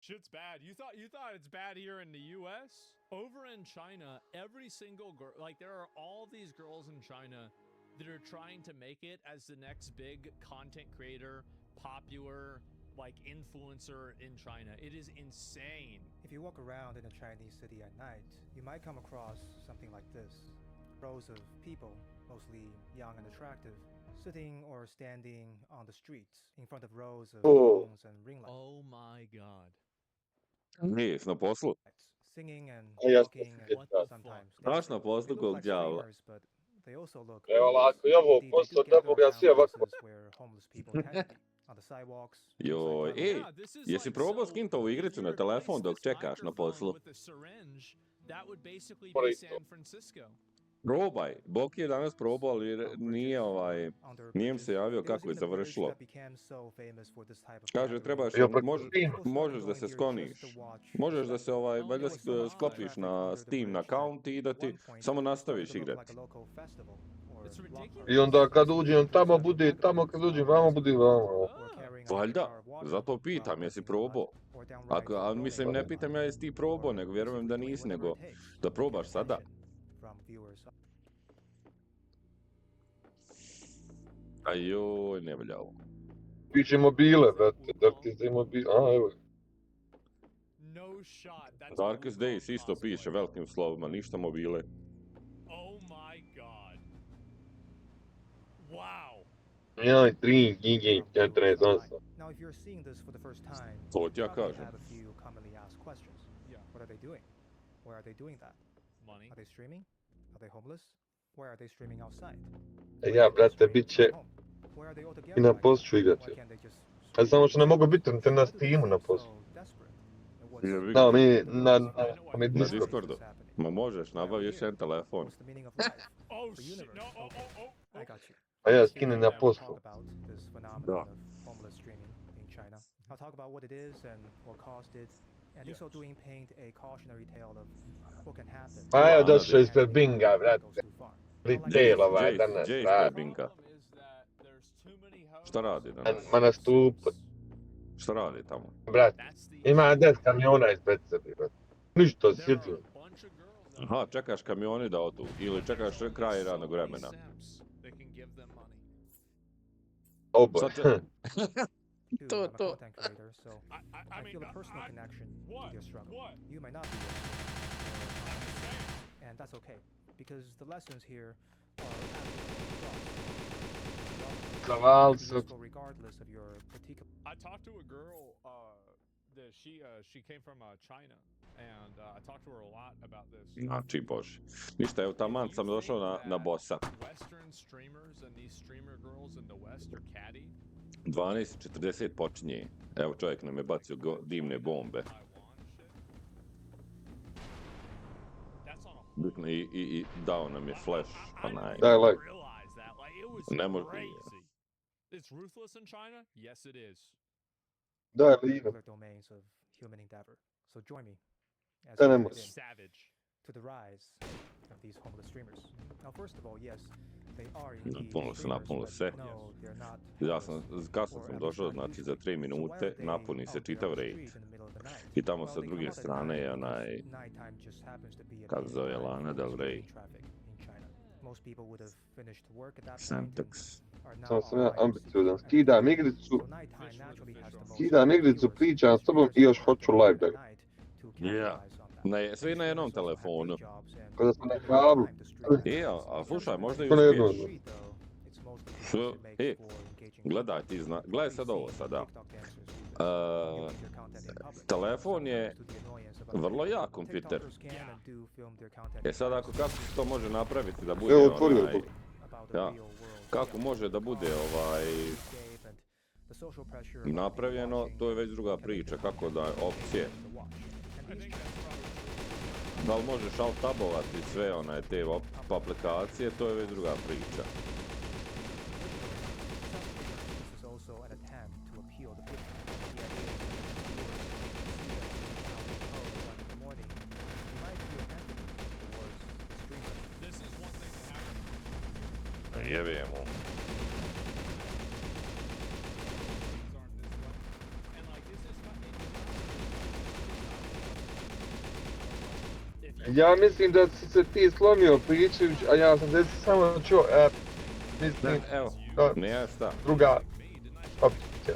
Shit's bad. You thought it's bad here in the U.S. Over in China, every single girl, like there are all these girls in China that are trying to make it as the next big content creator, popular, like influencer in China. It is insane. If you walk around in a Chinese city at night, you might come across something like this. Rows of people, mostly young and attractive, sitting or standing on the streets in front of rows of phones and ring lights. Oh my god. Nije, na poslu. Singing and A ja talking sam and What the sometimes fuck? Znaš dancing. na poslu They look kog like đavla. streamers, but they also look Evo homeless. lako, i ovo Indeed, they posao do da gather mogu ja around svi ovako. places where homeless people tend to be. On the sidewalks, Joj, inside ej, This is jesi like, probao so skinuti ovu if igricu you na telefon replace dok this čekaš na microphone poslu? with a syringe, that would basically Mora be isto. San Francisco. Probaj. Boki je danas probao, ali nije nije mi se javio kako je završilo. Kaže, trebaš, Jo, preko možeš da se skloniš. Možeš da se valjda sklopiš na Steam account i da ti samo nastaviš igrati. It's ridiculous. I onda kad uđem tamo, bude tamo, kad uđem vamo, bude vamo. Valjda, zato pitam, jesi probao? A mislim, ne pitam ja jesi ti probao, nego vjerujem da nisi, nego da probaš sada. Ajoj, ne valja ovo. Piše mobile, brate, Darkest Day mobile, a evo. No shot. That's Darkest Wukong Days isto cosplay. piše velikim slovima, ništa mobile. Oh my god. Wow. Jaj, 3 gigi, 48. Now, if you're seeing this for the first time, To ti you ja probably kažem. have a few commonly asked questions. Yeah. What are they doing? Where are they doing that? Money. Are they streaming? Are they homeless? Where are they streaming outside? Ja, brate, bit će Where are they all together i na like postu ću that? igrati. Why can't they just A samo što ne mogu biti stream? na Why do they Steamu na seem postu. so desperate? And what's Je, Da, mi the na purpose of mi Na Discord. Discordu. Ma možeš, nabavi još jedan telefon. What's the meaning of life? Oh The shit. universe. No. I got you. A ja Today, skinem na I'll postu. talk about this phenomenon Da. of homeless streaming in China. I'll talk about what it is and what caused it, and in so doing paint a cautionary tale of what can happen. Pa ja Ana, došao da. ispred Binga, brate. Retail ovaj danas radi. Binga. Problem is that there's too many hoes. Šta radi danas? Ma na stupu, Šta radi tamo? brate. That's the Ima issue. 10 kamiona ispred sebe, brate. Ništa There are sjeđu. a bunch of girls that Aha, čekaš kamioni da odu. Ili čekaš kraj radnog vremena. They can give them money. Oboje. Sad će- To. I'm a To. content creator, so I I mean, feel a personal connection what? with your struggle. What? You might not be able to, and that's okay, because the lessons here are Kaval absolutely su. useful regardless of your particular. I talked to a girl that she came from China, and I talked to her a lot about this. Znači, bože. Ništa, evo taman sam došao na bossa. Western streamers and these streamer girls in the West are catty. 12:40 počinje. Evo čovjek nam je bacio dimne bombe. That's on a I dao nam je flash. onaj. Daj like. realize that. Like it was Ne može- crazy. It's ruthless in China? Yes, it is. Da, live. Particular domains of human endeavor. So join me as Tell we him. dive in Savage. to the rise of these homeless streamers. Now, first of all, yes, they are indeed Napunilo se, streamers, napunilo but se. no, they're not Ja sam, homeless kasno or sam at došao, least not znači za usually. 3 So why minute are they napuni se out there čitav on the raid. street in the middle of the night? I tamo Well, sa they druge come out at strane night je because onaj, nighttime just happens to be a kako busy zove, time Lana for Del Rey. streaming traffic in China. Most people would have finished work at that point Santax. and are now Samo sam ja online ambiciozan. seeking Skidam entertainment. igricu, So nighttime naturally has the most skidam igricu, viewers. pričam s tobom i još hoću live da. Ja. Sve na jednom telefonu. Kada sam na kablu. A slušaj, možda i To ne jedno. uspiješ. Gledaj ti, gledaj sad ovo sada. Telefon je vrlo jak kompjuter. Sad kako se to može napraviti da bude Evo, otvorio onaj... to. Ja. Kako može da bude napravljeno, to je već druga priča, kako da opcije. Da li možeš alt-tabovati sve te aplikacije, to je već druga priča. Jebemo. Ja mislim da si se ti slomio pričajući, a ja sam samo čuo, mislim, Evo, nije šta. druga opcija.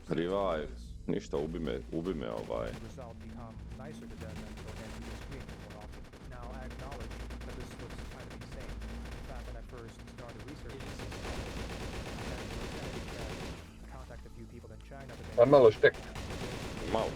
Revive. Ništa, ubi me ovaj. The result become nicer to them and go into the screen more often. Now I acknowledge that this looks kind of insane. In fact, when I first started researching this, I contacted a few people in China to Pa malo štek. Malo.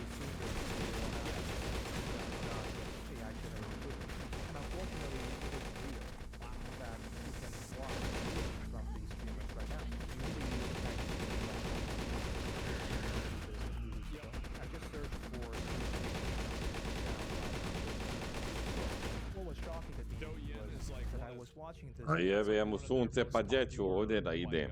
A jebe mu sunce, pa gdje ću ovdje da idem?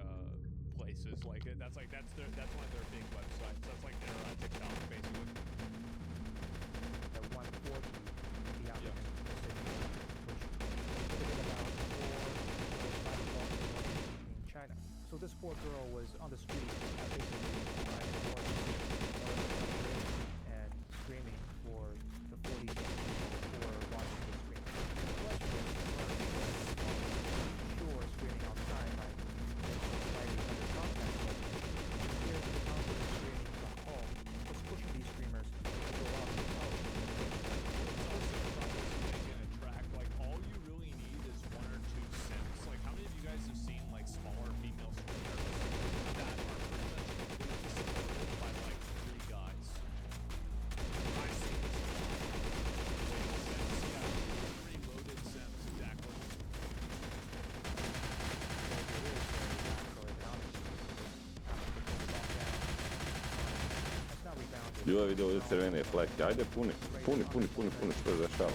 So this poor girl was on the street and screaming for the 40 people who were watching the stream. The question is, sure, screaming outside might slightly under context, but here's the confident screaming from home was pushing these streamers to go off the phone. Like all you really need is 1 or 2 sims. Like how many of you guys have seen like smaller female streamers that are pretty much completely supported by like 3 guys? I've seen this a lot. Sims, yeah, 3 loaded sims, exactly. Ljubav ide ovdje crvene fleke. Ajde, puni, što je zašao.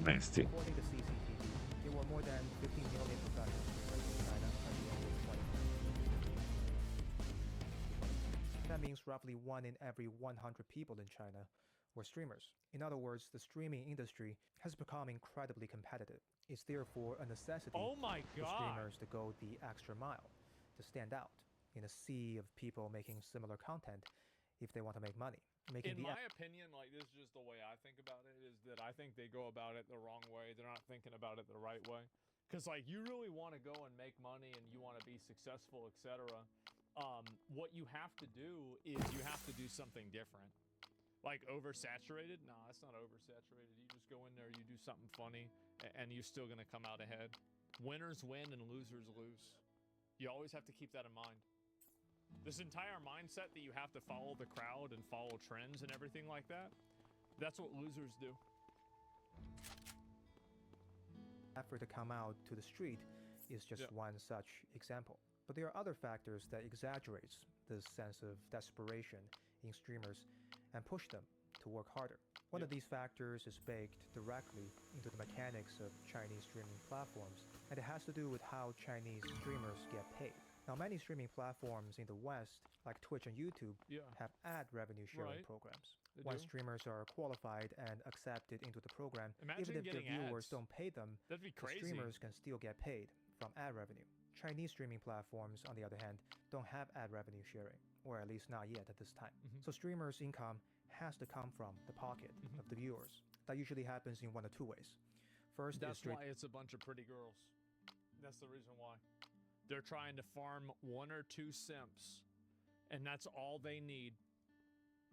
Nasty. According to CCTV, there were more than 15 million professional streamers in China by the end of 2020. That means roughly 1 in every 100 people in China were streamers. In other words, the streaming industry has become incredibly competitive. It's therefore a necessity for streamers to go the extra mile, to stand out in a sea of people making similar content if they want to make money. In my opinion, like this is just the way I think about it, is that I think they go about it the wrong way. They're not thinking about it the right way. Because like you really want to go and make money and you want to be successful, etc. What you have to do is you have to do something different. Like oversaturated? Nah, it's not oversaturated. You just go in there, you do something funny, and you're still going to come out ahead. Winners win and losers lose. You always have to keep that in mind. This entire mindset that you have to follow the crowd and follow trends and everything like that, that's what losers do. Effort to come out to the street is just one such example. But there are other factors that exaggerates this sense of desperation in streamers and push them to work harder. One of these factors is baked directly into the mechanics of Chinese streaming platforms, and it has to do with how Chinese streamers get paid. Now, many streaming platforms in the West, like Twitch and YouTube, have ad revenue sharing programs. Once streamers are qualified and accepted into the program, even if their viewers don't pay them, the streamers can still get paid from ad revenue. Chinese streaming platforms, on the other hand, don't have ad revenue sharing, or at least not yet at this time. So streamers' income has to come from the pocket of the viewers. That usually happens in 1 or 2 ways. First, that's why it's a bunch of pretty girls. That's the reason why. They're trying to farm 1 or 2 simps, and that's all they need.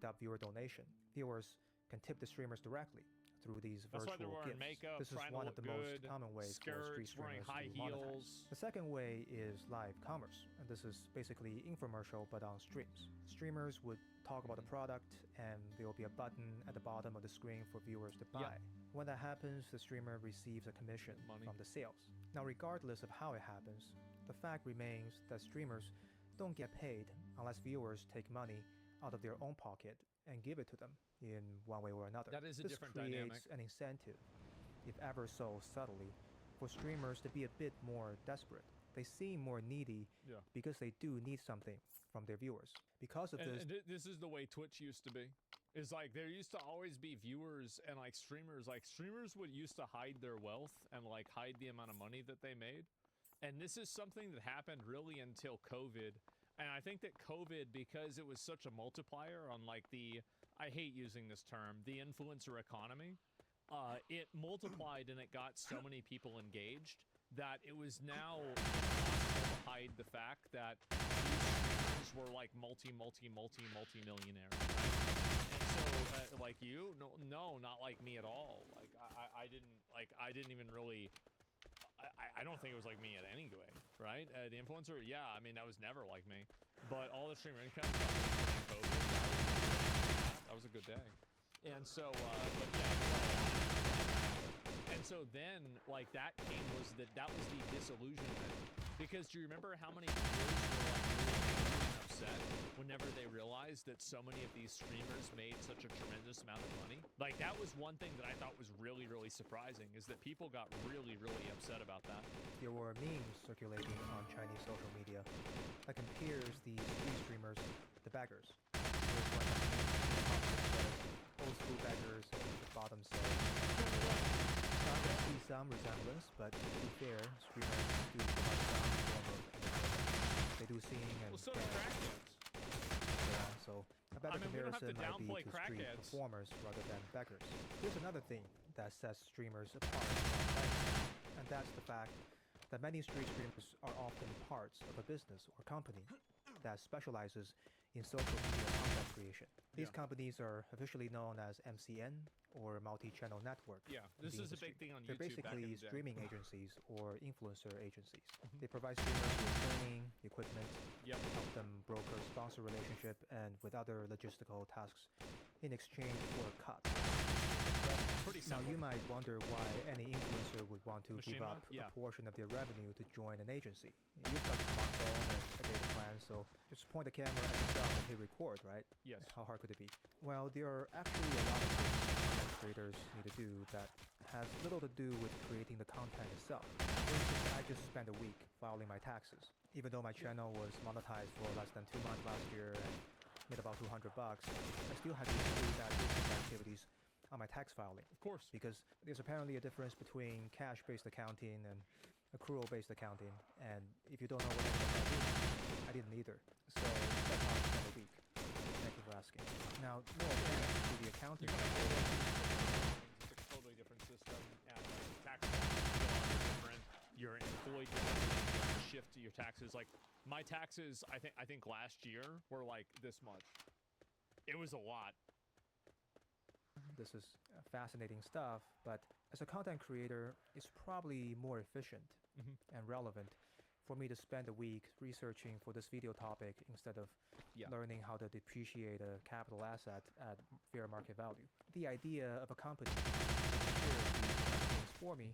That viewer donation. Viewers can tip the streamers directly through these virtual gifts. Makeup, this is one of the most common ways for street streamers to monetize. The second way is live commerce, and this is basically infomercial but on streams. Streamers would talk about the product, and there will be a button at the bottom of the screen for viewers to buy. When that happens, the streamer receives a commission from the sales. Now, regardless of how it happens, the fact remains that streamers don't get paid unless viewers take money out of their own pocket and give it to them in one way or another. That is a different dynamic. dynamic. This creates an incentive, if ever so subtly, for streamers to be a bit more desperate. They seem more needy because they do need something from their viewers. Because of this... And this is the way Twitch used to be. Is like there used to always be viewers and like streamers would used to hide their wealth and like hide the amount of money that they made. And this is something that happened really until COVID. And I think that COVID, because it was such a multiplier on like the, I hate using this term, the influencer economy, it multiplied and it got so many people engaged that it was now impossible to hide the fact that these streamers were like multi-millionaires. And so, like you, no, not like me at all. Like I didn't even really. I don't think it was like me at any way, right? The influencer, yeah, I mean, that was never like me. But all the streamer income COVID, that was a good day. And so, but yeah. And so then, like, that was the disillusionment. Because do you remember how many viewers were like really upset whenever they realized that so many of these streamers made such a tremendous amount of money? Like, that was one thing that I thought was really, really surprising, is that people got really, really upset about that. There were memes circulating on Chinese social media that compares the three streamers, the beggars. There's one that old school beggars, and the bottom says, I can see some resemblance, but to be fair, streamers do provide some form of entertainment. They do sing and so do crackheads. Yeah, so a better comparison might be to street crackheads. performers rather than beggars. Here's another thing that sets streamers apart from beggars, and that's the fact that many street streamers are often parts of a business or company that specializes in social media content creation. These companies are officially known as MCN, or multi-channel network. Yeah, this is a big thing on YouTube. They're basically streaming agencies or influencer agencies. They provide streamers with training, equipment, help them broker sponsor relationship, and with other logistical tasks in exchange for a cut. Now you might wonder why any influencer would want to give up a portion of their revenue to join an agency. You've got a smartphone and a data plan, so just point the camera at yourself and hit record, right? Yes. How hard could it be? Well, there are actually a lot of things content creators need to do that has little to do with creating the content itself. For instance, I just spent a week filing my taxes. Even though my channel was monetized for less than 2 months last year and made about $200, I still had to do that business activities on my tax filing. Of course. Because there's apparently a difference between cash-based accounting and accrual-based accounting, and if you don't know what that is, I didn't either. So that's how I spent a week. Thank you for asking. Now, more advanced to the accounting. It's a totally different system, and tax laws are different. You're employed differently. You have to shift your taxes. Like my taxes, I think last year were like this much. It was a lot. This is fascinating stuff, but as a content creator, it's probably more efficient and relevant for me to spend a week researching for this video topic instead of learning how to depreciate a capital asset at fair market value. The idea of a company for me,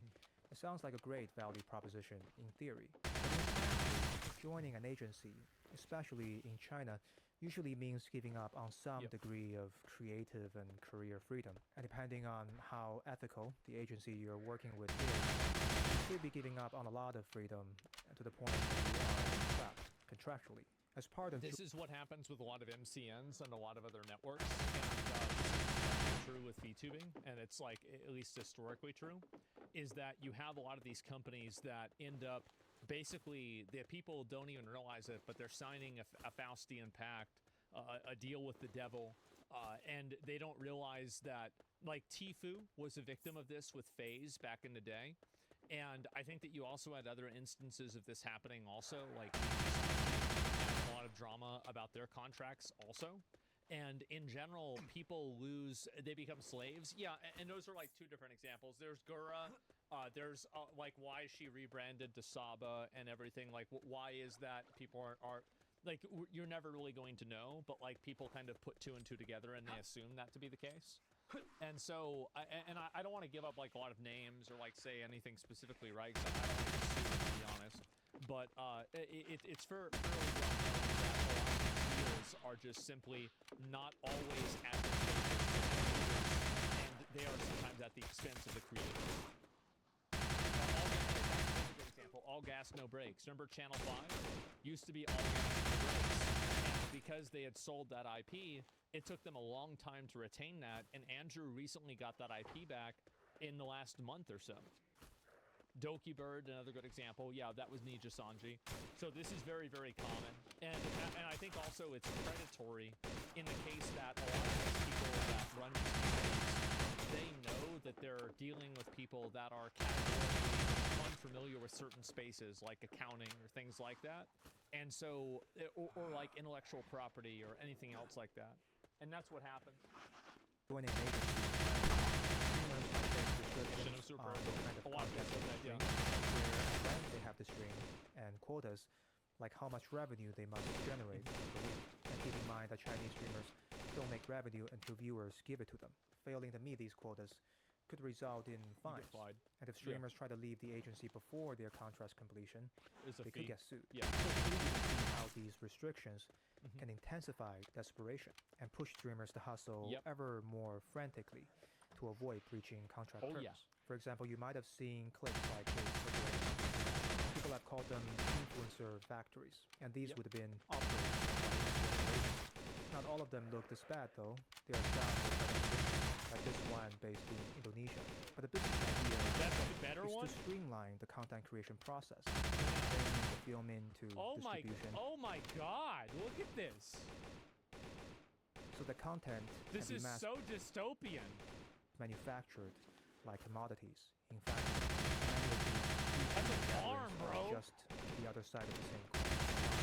it sounds like a great value proposition in theory. But in practice, joining an agency, especially in China, usually means giving up on some degree of creative and career freedom. And depending on how ethical the agency you're working with is, you should be giving up on a lot of freedom to the point where you are trapped contractually. As part of this is what happens with a lot of MCNs and a lot of other networks, and this is true with VTubing, and it's like at least historically true, is that you have a lot of these companies that end up basically, the people don't even realize it, but they're signing a Faustian pact, a deal with the devil, and they don't realize that, like, Tfue was a victim of this with FaZe back in the day, and I think that you also had other instances of this happening also, like, a lot of drama about their contracts also. And in general, people they become slaves. Yeah, and those are like two different examples. There's Gura, there's like why she rebranded to Saba and everything. Like, why is that? People aren't like, you're never really going to know, but like people kind of put two and two together and they assume that to be the case. And so, I don't want to give up like a lot of names or like say anything specifically, right? Because I don't want to assume, to be honest. But it's fairly well known that a lot of these deals are just simply not always advantageous to the creators, and they are sometimes at the expense of the creator. All the all gas, no brakes. Remember Channel 5? Used to be all gas, no brakes. And because they had sold that IP, it took them a long time to retain that, and Andrew recently got that IP back in the last month or so. Doki Bird, another good example. Yeah, that was Nija Sanji. So this is very, very common. And I think also it's predatory in the case that a lot of these people that run these companies, they know that they're dealing with people that are categorically unfamiliar with certain spaces like accounting or things like that. And so, or like intellectual property or anything else like that. And that's what happened. When an agency, when they have the stream and quotas, like how much revenue they must generate per week. And keep in mind that Chinese streamers don't make revenue until viewers give it to them. Failing to meet these quotas could result in fines. And if streamers try to leave the agency before their contract's completion, they could get sued. Yeah. So it's easy to see how these restrictions can intensify desperation and push streamers to hustle ever more frantically to avoid breaching contract terms. For example, you might have seen clips like this. People have called them influencer factories, and these would have been operated by influencers. Not all of them look this bad, though. There are some like this one based in Indonesia. But the business idea is to streamline the content creation process, bringing the filming to distribution. Oh my God! Look at this. So the content this can be is so dystopian. Manufactured like commodities. In fact, many of these farm, bro. are just the other side of the same coin.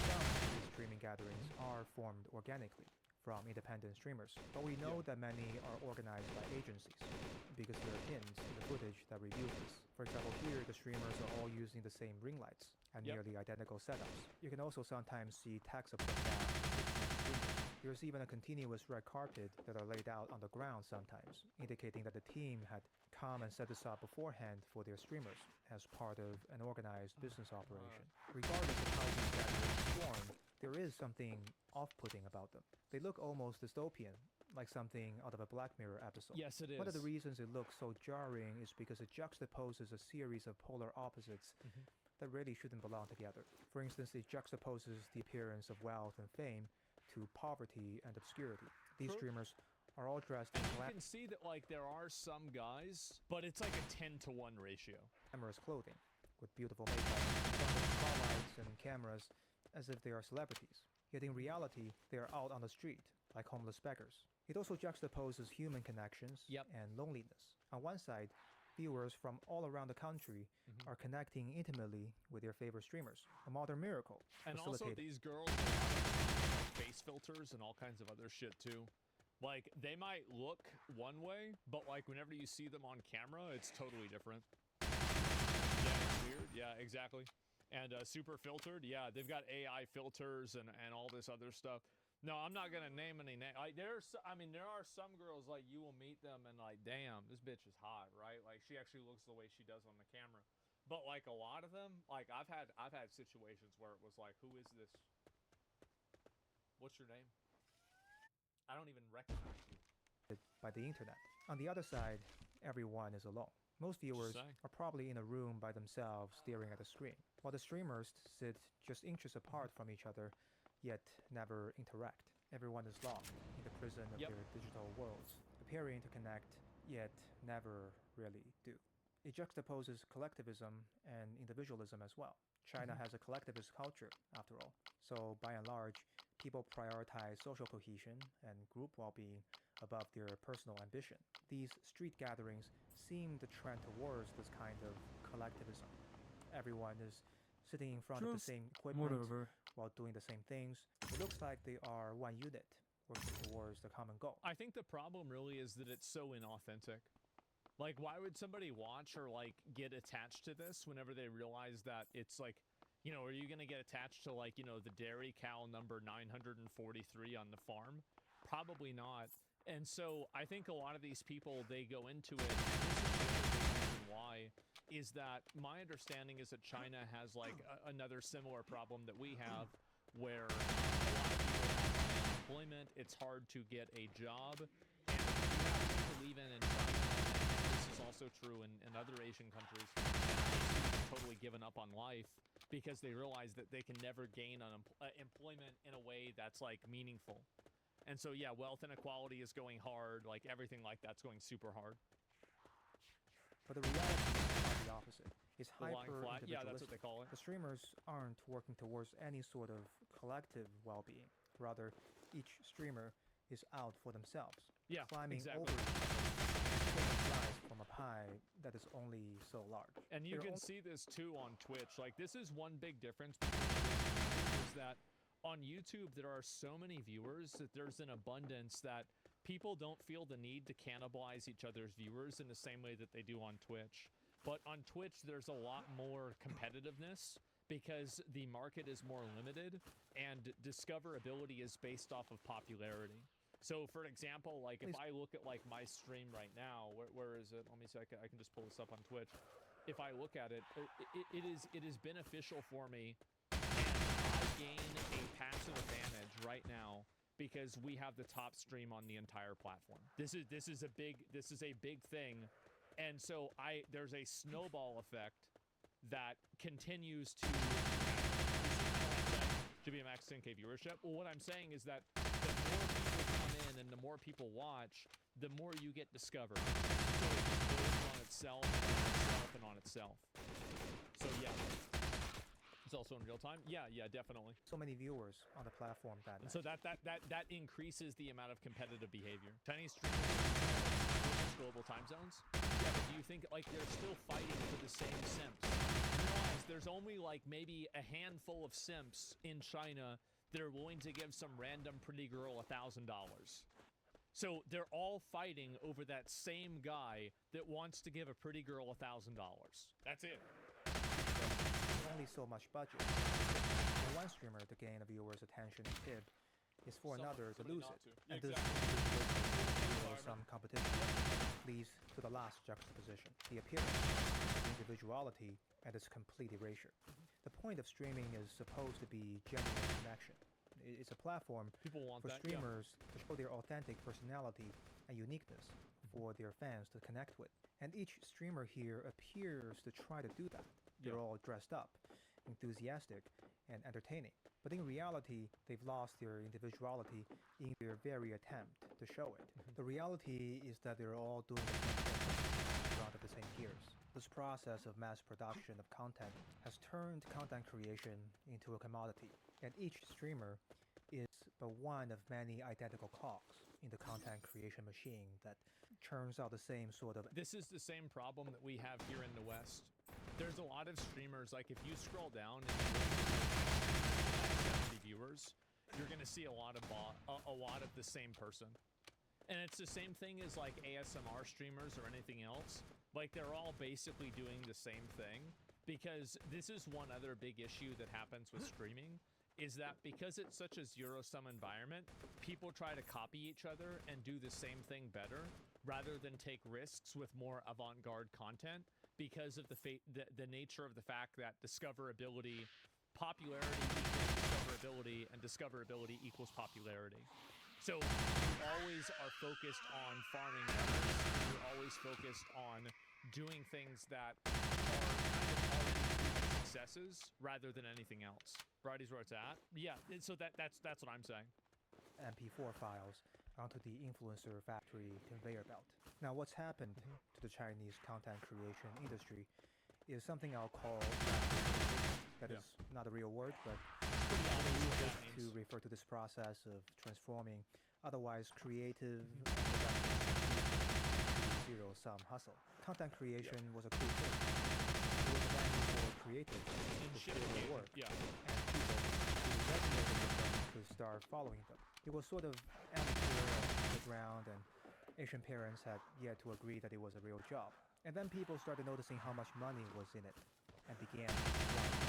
Some of these streaming gatherings are formed organically from independent streamers, but we know that many are organized by agencies because there are hints in the footage that reveal this. For example, here the streamers are all using the same ring lights and nearly identical setups. You can also sometimes see tags put down. There's even a continuous red carpet that are laid out on the ground sometimes, indicating that the team had come and set this up beforehand for their streamers as part of an organized business operation. Regardless of how these gatherings form, there is something off-putting about them. They look almost dystopian, like something out of a Black Mirror episode. Yes, it is. One of the reasons it looks so jarring is because it juxtaposes a series of polar opposites that really shouldn't belong together. For instance, it juxtaposes the appearance of wealth and fame to poverty and obscurity. These streamers are all dressed in you can see that like there are some guys, but it's like a 10-to-1 ratio. Glamorous clothing with beautiful makeup, spotlights and cameras as if they are celebrities. Yet in reality, they are out on the street like homeless beggars. It also juxtaposes human connections and loneliness. On one side, viewers from all around the country are connecting intimately with their favorite streamers. A modern miracle. And also these girls have face filters and all kinds of other shit too. Like, they might look one way, but like whenever you see them on camera, it's totally different. Yeah, it's weird. Yeah, exactly. And super filtered. Yeah, they've got AI filters and all this other stuff. No, I'm not gonna name any names. There are some girls like you will meet them and like, damn, this bitch is hot, right? Like she actually looks the way she does on the camera. But like a lot of them, like I've had situations where it was like, who is this? What's your name? I don't even recognize you. By the internet. On the other side, everyone is alone. Most viewers are probably in a room by themselves staring at a screen, while the streamers sit just inches apart from each other, yet never interact. Everyone is locked in the prison of their digital worlds, appearing to connect, yet never really do. It juxtaposes collectivism and individualism as well. China has a collectivist culture, after all. So by and large, people prioritize social cohesion and group well-being above their personal ambition. These street gatherings seem to trend towards this kind of collectivism. Everyone is sitting in front of the same equipment while doing the same things. It looks like they are one unit, working towards the common goal. I think the problem really is that it's so inauthentic. Like, why would somebody watch or, like, get attached to this whenever they realize that it's, like, you know, are you going to get attached to, like, you know, the dairy cow number 943 on the farm? Probably not. And so I think a lot of these people, they go into it, and this is the reason why, is that my understanding is that China has, like, another similar problem that we have, where a lot of people have unemployment, it's hard to get a job, and you have to believe in China. This is also true in other Asian countries. totally given up on life because they realize that they can never gain employment in a way that's like meaningful. And so, yeah, wealth inequality is going hard. Like everything like that's going super hard. But the reality is quite the opposite. It's hyper-individualistic. Yeah, that's what they call it. The streamers aren't working towards any sort of collective well-being. Rather, each streamer is out for themselves. Yeah, climbing exactly. over slice from a pie that is only so large. And you can see this too on Twitch. Like this is one big difference is that on YouTube there are so many viewers that there's an abundance that people don't feel the need to cannibalize each other's viewers in the same way that they do on Twitch. But on Twitch there's a lot more competitiveness because the market is more limited and discoverability is based off of popularity. So for example, like if I look at like my stream right now, where is it? Let me see, I can just pull this up on Twitch. If I look at it, it is beneficial for me and I gain a passive advantage right now because we have the top stream on the entire platform. This is a big thing. And so there's a snowball effect that continues to should be a max 10K viewership. Well, what I'm saying is that the more people come in and the more people watch, the more you get discovered. So it just builds on itself and on itself and on itself. So yeah. It's also in real time. Yeah, definitely. So many viewers on the platform that and so that increases the amount of competitive behavior. Chinese streamers global time zones. Yeah, but do you think like they're still fighting for the same simps? You realize there's only like maybe a handful of simps in China that are willing to give some random pretty girl $1,000. So they're all fighting over that same guy that wants to give a pretty girl $1,000. That's it. Only so much budget. For one streamer to gain a viewer's attention and tip is for another to lose it. And this some competition leads to the last juxtaposition, the appearance, the individuality, and its complete erasure. The point of streaming is supposed to be genuine connection. It's a platform for streamers to show their authentic personality and uniqueness for their fans to connect with. And each streamer here appears to try to do that. They're all dressed up, enthusiastic, and entertaining. But in reality, they've lost their individuality in their very attempt to show it. The reality is that they're all doing the same thing around the same gears. This process of mass production of content has turned content creation into a commodity, and each streamer is but one of many identical cogs in the content creation machine that churns out the same sort of... This is the same problem that we have here in the West. There's a lot of streamers, like if you scroll down and 70 viewers, you're gonna see a lot of the same person. And it's the same thing as like ASMR streamers or anything else. Like they're all basically doing the same thing, because this is one other big issue that happens with streaming, is that because it's such a zero-sum environment, people try to copy each other and do the same thing better rather than take risks with more avant-garde content, because of the nature of the fact that popularity equals discoverability, and discoverability equals popularity. So you always are focused on farming numbers. You're always focused on doing things that are kind of already successes rather than anything else. Variety's where it's at. Yeah, so that's what I'm saying. MP4 files onto the influencer factory conveyor belt. Now, what's happened to the Chinese content creation industry is something I'll call that is not a real word, but to refer to this process of transforming otherwise creative zero-sum hustle. Content creation was a cool thing. It was a venue for creatives to share their work, and people who resonated with them could start following them. It was sort of amateur on the ground, and Asian parents had yet to agree that it was a real job. And then people started noticing how much money was in it and began applying.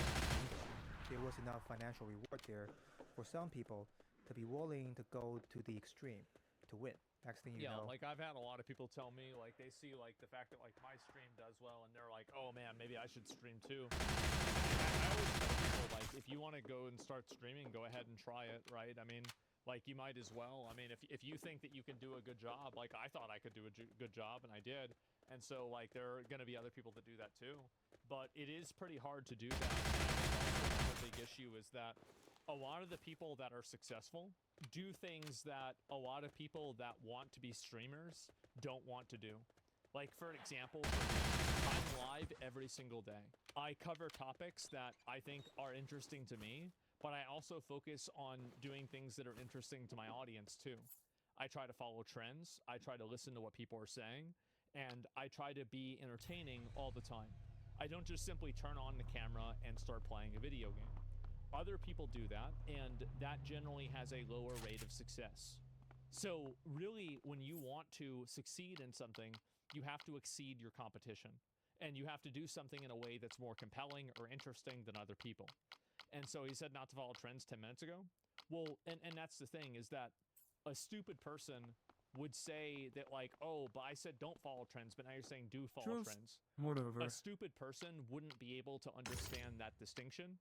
There was enough financial reward there for some people to be willing to go to the extreme to win. Next thing you know... like I've had a lot of people tell me, like they see like the fact that like my stream does well and they're like, oh man, maybe I should stream too. I always tell people, like, if you want to go and start streaming, go ahead and try it, right? I mean, Like, you might as well. I mean, if you think that you can do a good job, like I thought I could do a good job, and I did. And so, like, there are going to be other people that do that too. But it is pretty hard to do that. And I think also the big issue is that a lot of the people that are successful do things that a lot of people that want to be streamers don't want to do. Like, for example, I'm live every single day. I cover topics that I think are interesting to me, but I also focus on doing things that are interesting to my audience too. I try to follow trends. I try to listen to what people are saying, and I try to be entertaining all the time. I don't just simply turn on the camera and start playing a video game. Other people do that, and that generally has a lower rate of success. So really, when you want to succeed in something, you have to exceed your competition, and you have to do something in a way that's more compelling or interesting than other people. And so he said not to follow trends 10 minutes ago. Well, and that's the thing, is that a stupid person would say that, like, oh, but I said don't follow trends, but now you're saying do follow trends. Whatever. A stupid person wouldn't be able to understand that distinction,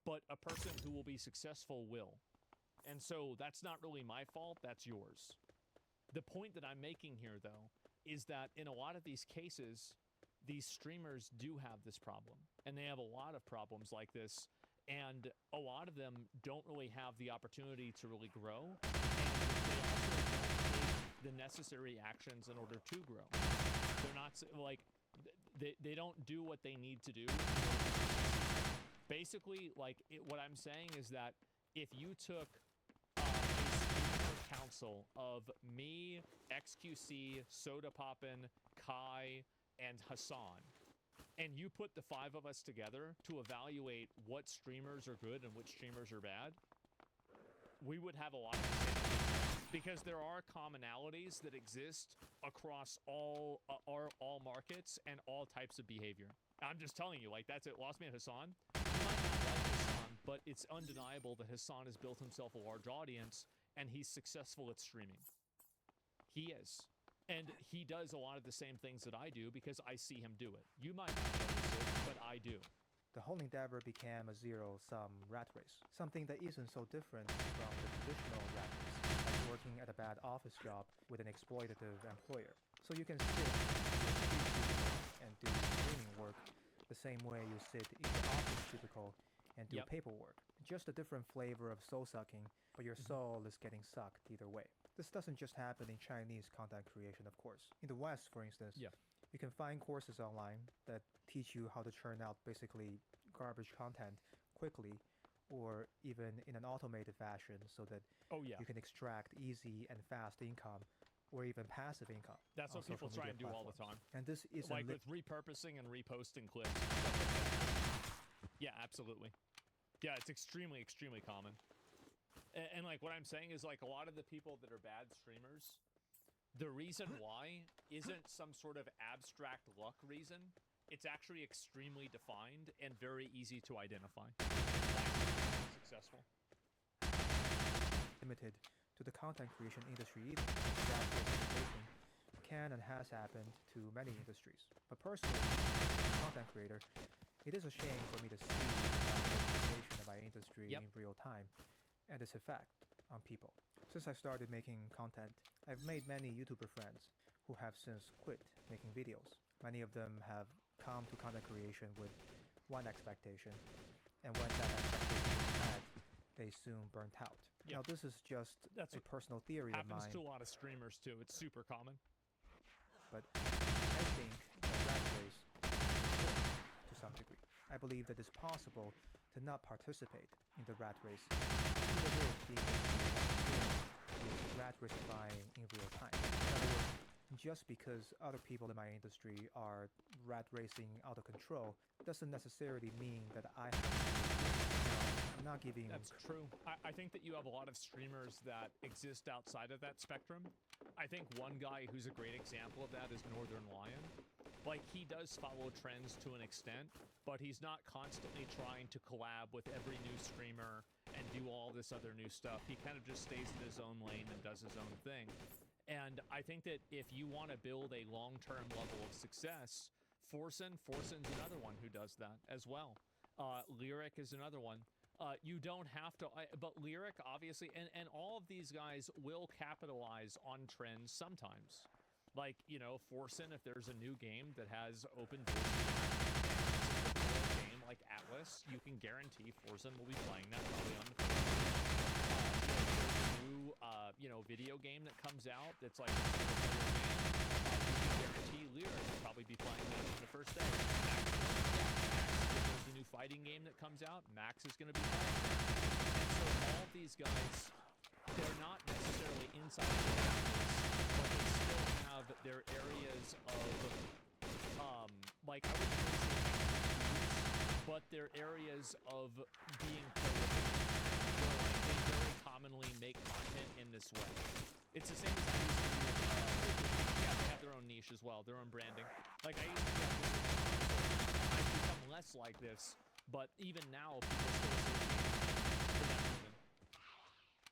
but a person who will be successful will. And so that's not really my fault, that's yours. The point that I'm making here, though, is that in a lot of these cases, these streamers do have this problem, and they have a lot of problems like this, and a lot of them don't really have the opportunity to really grow, and they also don't take the necessary actions in order to grow. They're not, like, they don't do what they need to do. Basically, like, what I'm saying is that if you took a streamer council of me, XQC, Soda Poppin', Kai, and Hassan, and you put the 5 of us together to evaluate what streamers are good and which streamers are bad, we would have a lot of mistakes, because there are commonalities that exist across all markets and all types of behavior. I'm just telling you, like, that's it. Lost Me at Hassan. You might not like Hassan, but it's undeniable that Hassan has built himself a large audience, and he's successful at streaming. He is. And he does a lot of the same things that I do because I see him do it. You might not notice it, but I do. The whole endeavor became a zero-sum rat race, something that isn't so different from the traditional rat race, like working at a bad office job with an exploitative employer. So you can sit and do streaming work the same way you sit in the office cubicle and do paperwork. Just a different flavor of soul-sucking, but your soul is getting sucked either way. This doesn't just happen in Chinese content creation, of course. In the West, for instance, you can find courses online that teach you how to churn out basically garbage content quickly, or even in an automated fashion, so that you can extract easy and fast income, or even passive income. That's what people try and do all the time. And this is like with repurposing and reposting clips. Yeah, absolutely. Yeah, it's extremely, extremely common. And like what I'm saying is, like, a lot of the people that are bad streamers, the reason why isn't some sort of abstract luck reason. It's actually extremely defined and very easy to identify. Successful. Limited to the content creation industry either. That representation can and has happened to many industries. But personally, as a content creator, it is a shame for me to see the representation of my industry in real time and its effect on people. Since I started making content, I've made many YouTuber friends who have since quit making videos. Many of them have come to content creation with one expectation, and when that expectation is met, they soon burnt out. Now, this is just a personal theory of mine. Happens to a lot of streamers too. It's super common. But I think the rat race is important to some degree. I believe that it's possible to not participate in the rat race, even with being with rat racifying in real time. In other words, just because other people in my industry are rat racing out of control doesn't necessarily mean that I have to. I'm not giving. That's true. I think that you have a lot of streamers that exist outside of that spectrum. I think one guy who's a great example of that is Northern Lion. Like, he does follow trends to an extent, but he's not constantly trying to collab with every new streamer and do all this other new stuff. He kind of just stays in his own lane and does his own thing. And I think that if you want to build a long-term level of success, Forsen's another one who does that as well. Lyric is another one. You don't have to, but Lyric obviously, and all of these guys will capitalize on trends sometimes. Like, you know, Forsen, if there's a new game that has open game like Atlas, you can guarantee Forsen will be playing that probably on the first day. New, you know, video game that comes out that's like a single player game, you can guarantee Lyric will probably be playing that on the first day. If there's a new fighting game that comes out, Max is going to be playing it. And so all of these guys, they're not necessarily inside the business, but they still have their areas of, like, I wouldn't really say expertise, but their areas of being prolific, where like, they very commonly make content in this way. It's the same as I used to do with, yeah, they have their own niche as well, their own branding. Like, I used to do that with, I've become less like this, but even now, people still associate me with that reason.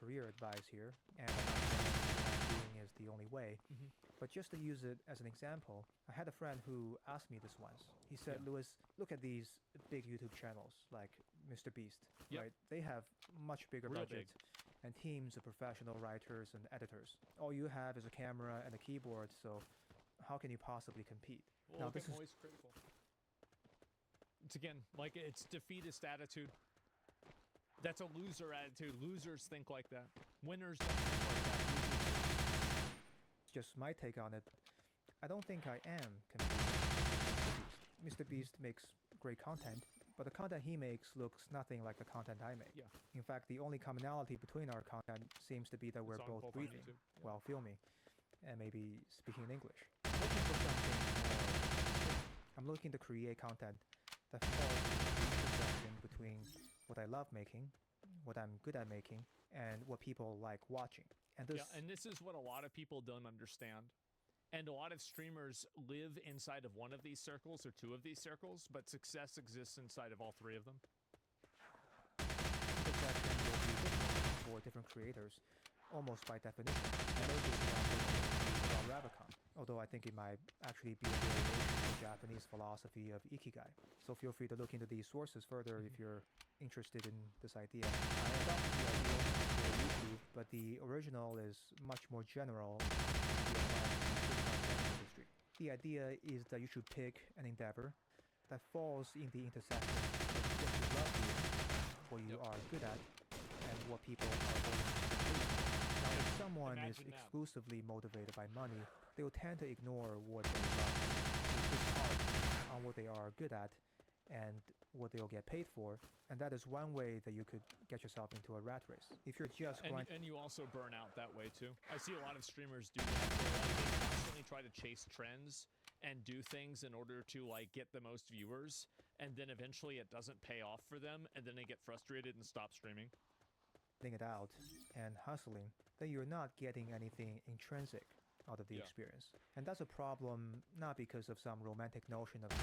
Career advice here, and I'm not saying that doing is the only way, but just to use it as an example, I had a friend who asked me this once. He said, Lewis, look at these big YouTube channels like Mr. Beast, right? They have much bigger budget and teams of professional writers and editors. All you have is a camera and a keyboard, so how can you possibly compete? Well, now, this is critical. It's again, like, it's defeatist attitude. That's a loser attitude. Losers think like that. Winners don't think like that. Just my take on it. I don't think I am competing with Mr. Beast makes great content, but the content he makes looks nothing like the content I make. Yeah. In fact, the only commonality between our content seems to be that we're both breathing while filming and maybe speaking in English. I'm looking for something more. I'm looking to create content that falls into the intersection between what I love making, what I'm good at making, and what people like watching. And this, and this is what a lot of people don't understand. And a lot of streamers live inside of one of these circles or two of these circles, but success exists inside of all three of them. Intersection will be different for different creators, almost by definition. I know this about Rabicon, although I think it might actually be a variation of the Japanese philosophy of Ikigai. So feel free to look into these sources further if you're interested in this idea. I adopted the idea for YouTube, but the original is much more general industry. The idea is that you should pick an endeavor that falls in the intersection of what you love doing, what you are good at, and what people are willing to do. Now, if someone is exclusively motivated by money, they will tend to ignore what they love. They push hard on what they are good at and what they'll get paid for, and that is one way that you could get yourself into a rat race. If you're just and you also burn out that way too. I see a lot of streamers do that. They constantly try to chase trends and do things in order to like get the most viewers, and then eventually it doesn't pay off for them, and then they get frustrated and stop streaming. It out and hustling, then you're not getting anything intrinsic out of the experience. And that's a problem not because of some romantic notion of this.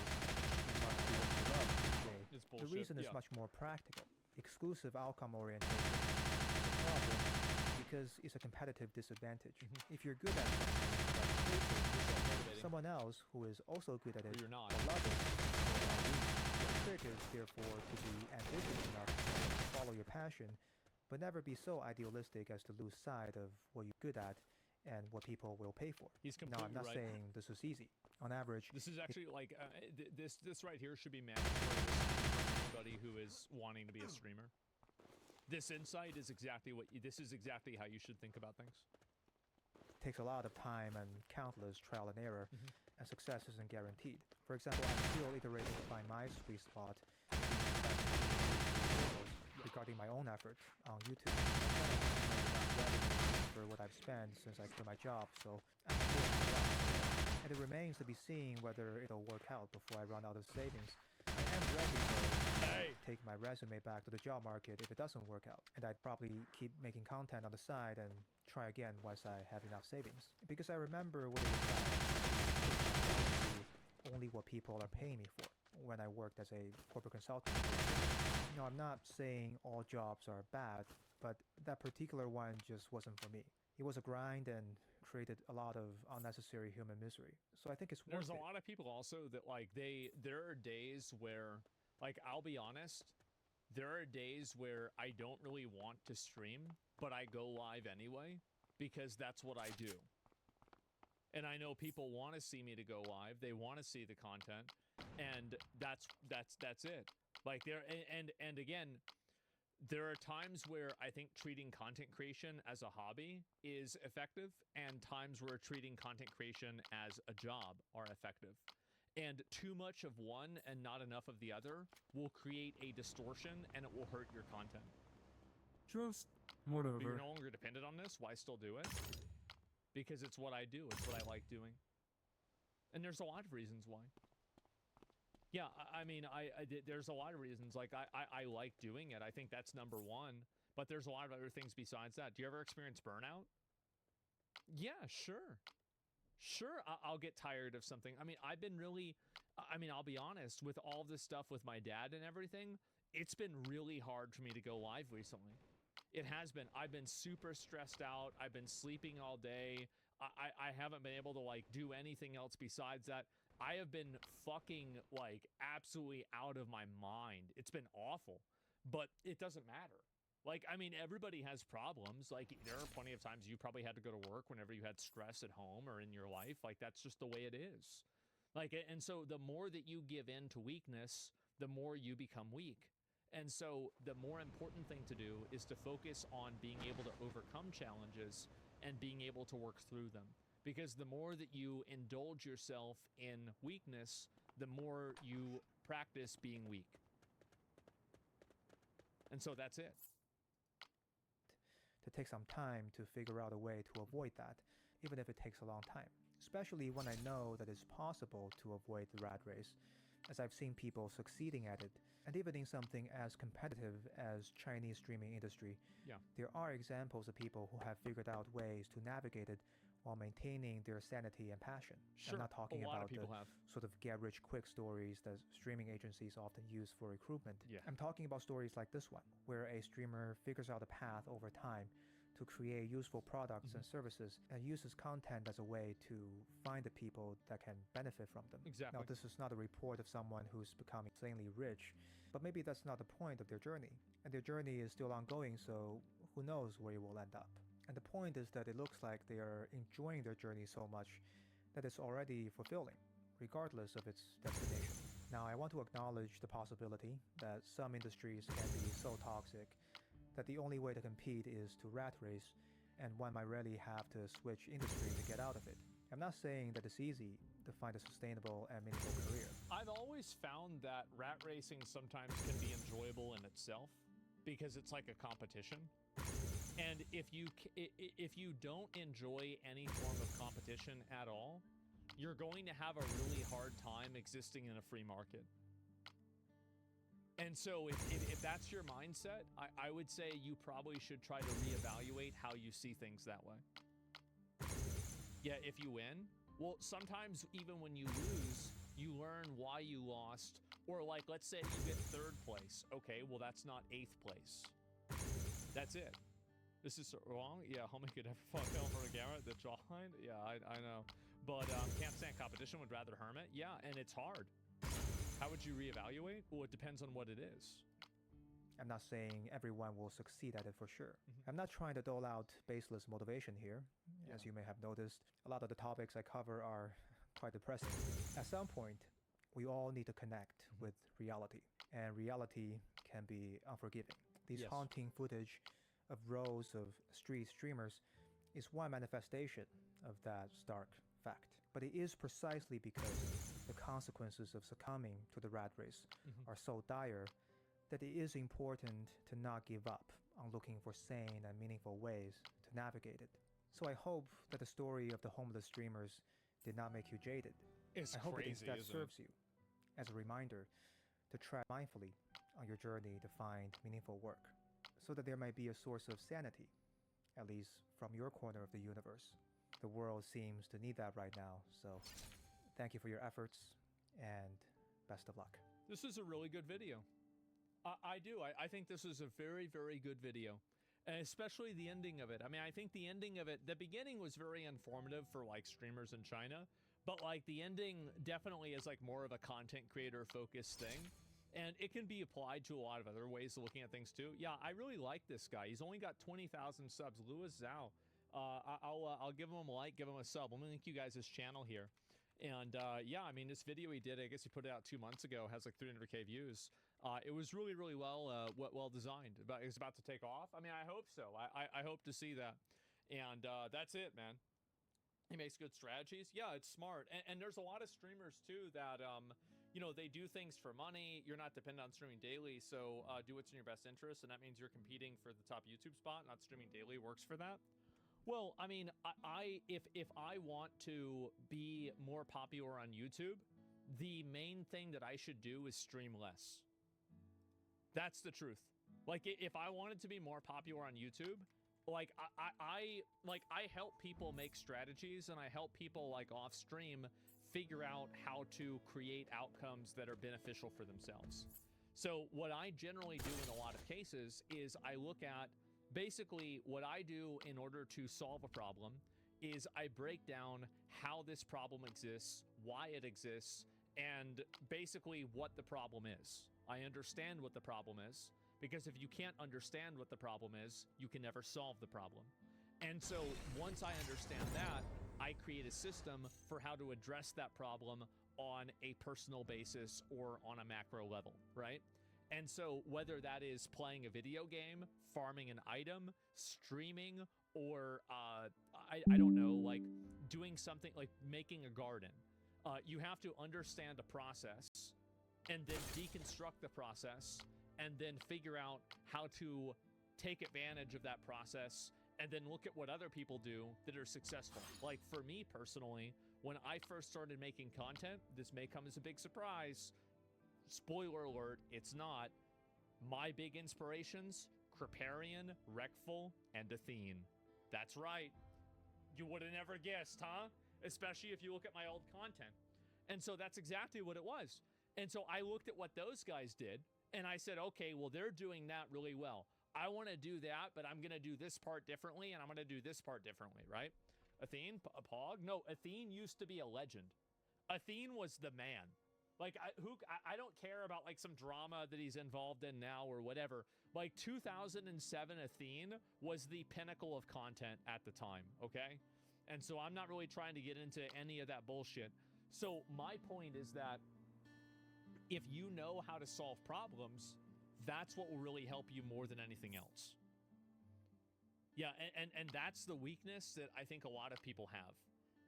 The reason is much more practical. Exclusive outcome orientation is a problem because it's a competitive disadvantage. If you're good at something, someone else who is also good at it you're not. will love it. The trick is therefore to be ambitious enough to follow your passion, but never be so idealistic as to lose sight of what you're good at and what people will pay for. He's completely I'm not saying this is easy. On average, this is actually like this right here should be mandatory for anybody who is wanting to be a streamer. This insight is exactly this is exactly how you should think about things. It takes a lot of time and countless trial and error, and success isn't guaranteed. For example, I'm still iterating to find my sweet spot regarding my own efforts on YouTube. For what I've spent since I quit my job, so I'm and it remains to be seen whether it'll work out before I run out of savings. I am ready to take my resume back to the job market if it doesn't work out, and I'd probably keep making content on the side and try again once I have enough savings. Because I remember what it was like to only what people are paying me for when I worked as a corporate consultant. No, I'm not saying all jobs are bad, but that particular one just wasn't for me. It was a grind and created a lot of unnecessary human misery. So I think it's worth it. There's a lot of people also that like there are days where, like, I'll be honest, there are days where I don't really want to stream, but I go live anyway because that's what I do. And I know people want to see me to go live. They want to see the content, and that's it. Like and again, there are times where I think treating content creation as a hobby is effective, and times where treating content creation as a job are effective. And too much of one and not enough of the other will create a distortion, and it will hurt your content. Just But you're whatever. no longer dependent on this. Why still do it? Because it's what I do. It's what I like doing. And there's a lot of reasons why. Yeah, I mean, there's a lot of reasons. Like, I like doing it. I think that's number one. But there's a lot of other things besides that. Do you ever experience burnout? Yeah, sure. Sure, I'll get tired of something. I mean, I've been really... I mean, I'll be honest. With all this stuff with my dad and everything, it's been really hard for me to go live recently. It has been. I've been super stressed out. I've been sleeping all day. I haven't been able to, like, do anything else besides that. I have been fucking, like, absolutely out of my mind. It's been awful. But it doesn't matter. Like, I mean, everybody has problems. Like, there are plenty of times you probably had to go to work whenever you had stress at home or in your life. Like, that's just the way it is. Like, and so the more that you give in to weakness, the more you become weak. And so the more important thing to do is to focus on being able to overcome challenges and being able to work through them. Because the more that you indulge yourself in weakness, the more you practice being weak. And so that's it. To take some time to figure out a way to avoid that, even if it takes a long time. Especially when I know that it's possible to avoid the rat race, as I've seen people succeeding at it. And even in something as competitive as Chinese streaming industry, Yeah. there are examples of people who have figured out ways to navigate it while maintaining their sanity and passion. Sure, I'm not talking a lot about of people the have. sort of get-rich-quick stories that streaming agencies often use for recruitment. Yeah. I'm talking about stories like this one, where a streamer figures out a path over time to create useful products and services and uses content as a way to find the people that can benefit from them. Exactly. Now, this is not a report of someone who's become insanely rich, but maybe that's not the point of their journey. And their journey is still ongoing, so who knows where it will end up. And the point is that it looks like they are enjoying their journey so much that it's already fulfilling, regardless of its destination. Now, I want to acknowledge the possibility that some industries can be so toxic that the only way to compete is to rat race, and one might rarely have to switch industry to get out of it. I'm not saying that it's easy to find a sustainable and meaningful career. I've always found that rat racing sometimes can be enjoyable in itself because it's like a competition. And if you don't enjoy any form of competition at all, you're going to have a really hard time existing in a free market. And so if that's your mindset, I would say you probably should try to reevaluate how you see things that way. Yeah, if you win, well, sometimes even when you lose, you learn why you lost. Or like, let's say you get 3rd place. Okay, well, that's not 8th place. That's it. This is wrong. Yeah, homie could ever fail for a camera. The jawline. Yeah, I know. But can't stand competition. Would rather hermit. Yeah, and it's hard. How would you reevaluate? Well, it depends on what it is. I'm not saying everyone will succeed at it for sure. I'm not trying to dole out baseless motivation here. Yeah. As you may have noticed, a lot of the topics I cover are quite depressing. At some point, we all need to connect with reality, and reality can be unforgiving. These Yes. haunting footage of rows of street streamers is one manifestation of that stark fact. But it is precisely because the consequences of succumbing to the rat race are so dire that it is important to not give up on looking for sane and meaningful ways to navigate it. So I hope that the story of the homeless streamers did not make you jaded. It's I hope it crazy, instead isn't serves you as a reminder to tread mindfully on your journey to find meaningful work, so that there might be a source of sanity, at least from your corner of the universe. The world seems to need that right now, so thank you for your efforts, and best of luck. This is a really good video. I do. I think this is a very, very good video. And especially the ending of it. I mean, I think the ending of it, the beginning was very informative for like streamers in China, but like the ending definitely is like more of a content creator focused thing. And it can be applied to a lot of other ways of looking at things too. Yeah, I really like this guy. He's only got 20,000 subs. Louis Zhao. I'll give him a like, give him a sub. I'm gonna link you guys his channel here. And yeah, I mean, this video he did, I guess he put it out 2 months ago, has like 300k views. It was really, really well designed. It's about to take off. I mean, I hope so. I hope to see that. And that's it, man. He makes good strategies. Yeah, it's smart. And there's a lot of streamers too that you know, they do things for money. You're not dependent on streaming daily, so do what's in your best interest, and that means you're competing for the top YouTube spot. Not streaming daily works for that. Well, I mean, if I want to be more popular on YouTube, the main thing that I should do is stream less. That's the truth. Like, if I wanted to be more popular on YouTube, like I help people make strategies, and I help people like off stream figure out how to create outcomes that are beneficial for themselves. So what I generally do in a lot of cases is I look at basically what I do in order to solve a problem is I break down how this problem exists, why it exists, and basically what the problem is. I understand what the problem is, because if you can't understand what the problem is, you can never solve the problem. And so once I understand that, I create a system for how to address that problem on a personal basis or on a macro level, right? And so whether that is playing a video game, farming an item, streaming, or I don't know, like doing something like making a garden, you have to understand a process and then deconstruct the process and then figure out how to take advantage of that process and then look at what other people do that are successful. Like for me personally, when I first started making content, this may come as a big surprise. Spoiler alert, it's not. My big inspirations, Kriparian, Rekful, and Athene. That's right. You would have never guessed, huh? Especially if you look at my old content. And so that's exactly what it was. And so I looked at what those guys did, and I said, okay, well, they're doing that really well. I want to do that, but I'm going to do this part differently, and I'm going to do this part differently, right? Athene, Pog? No, Athene used to be a legend. Athene was the man. Like, I don't care about, like, some drama that he's involved in now or whatever. Like, 2007 Athene was the pinnacle of content at the time, okay? And so I'm not really trying to get into any of that bullshit. So my point is that if you know how to solve problems, that's what will really help you more than anything else. Yeah, and that's the weakness that I think a lot of people have,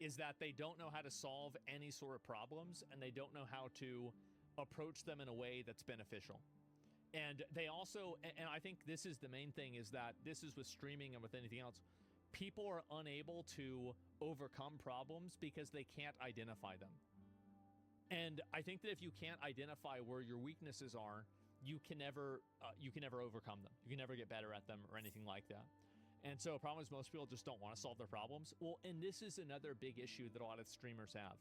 is that they don't know how to solve any sort of problems, and they don't know how to approach them in a way that's beneficial. And they also, and I think this is the main thing, is that this is with streaming and with anything else, people are unable to overcome problems because they can't identify them. And I think that if you can't identify where your weaknesses are, you can never overcome them. You can never get better at them or anything like that. And so the problem is most people just don't want to solve their problems. Well, and this is another big issue that a lot of streamers have.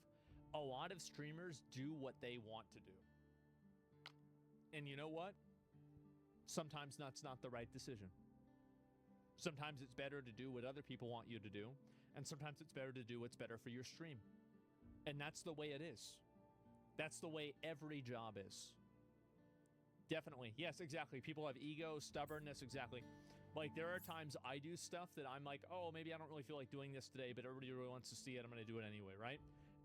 A lot of streamers do what they want to do. And you know what? Sometimes that's not the right decision. Sometimes it's better to do what other people want you to do. And sometimes it's better to do what's better for your stream. And that's the way it is. That's the way every job is. Definitely. Yes, exactly. People have ego, stubbornness, exactly. Like, there are times I do stuff that I'm like, oh, maybe I don't really feel like doing this today, but everybody really wants to see it. I'm going to do it anyway, right?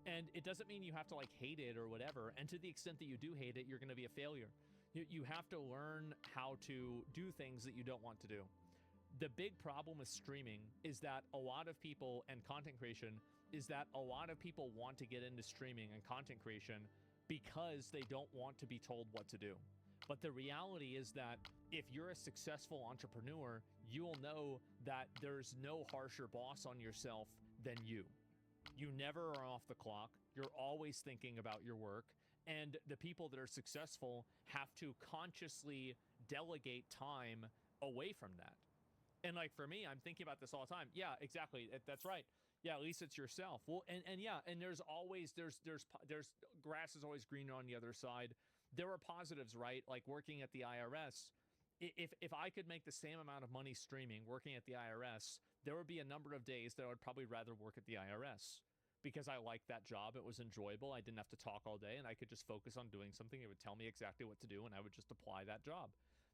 And it doesn't mean you have to, like, hate it or whatever. And to the extent that you do hate it, you're going to be a failure. You have to learn how to do things that you don't want to do. The big problem with streaming is that a lot of people, and content creation, is that a lot of people want to get into streaming and content creation because they don't want to be told what to do. But the reality is that if you're a successful entrepreneur, you'll know that there's no harsher boss on yourself than you. You never are off the clock. You're always thinking about your work. And the people that are successful have to consciously delegate time away from that. And like for me, I'm thinking about this all the time. Yeah, exactly. That's right. Yeah, at least it's yourself. Well, and yeah, and there's grass is always greener on the other side. There are positives, right? Like working at the IRS. If I could make the same amount of money streaming, working at the IRS, there would be a number of days that I would probably rather work at the IRS. because I liked that job. It was enjoyable. I didn't have to talk all day, and I could just focus on doing something. It would tell me exactly what to do, and I would just apply that job.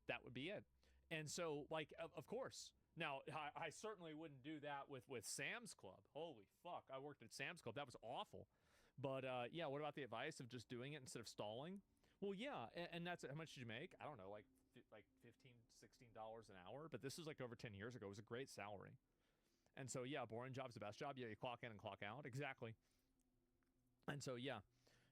That would be it. And so, like, of course. Now, I certainly wouldn't do that with Sam's Club. Holy fuck. I worked at Sam's Club. That was awful. But, yeah, what about the advice of just doing it instead of stalling? Well, yeah, and that's how much did you make? I don't know, like $15, $16 an hour. But this was like over 10 years ago. It was a great salary. And so, yeah, boring job's the best job. Yeah, you clock in and clock out. Exactly. And so, yeah.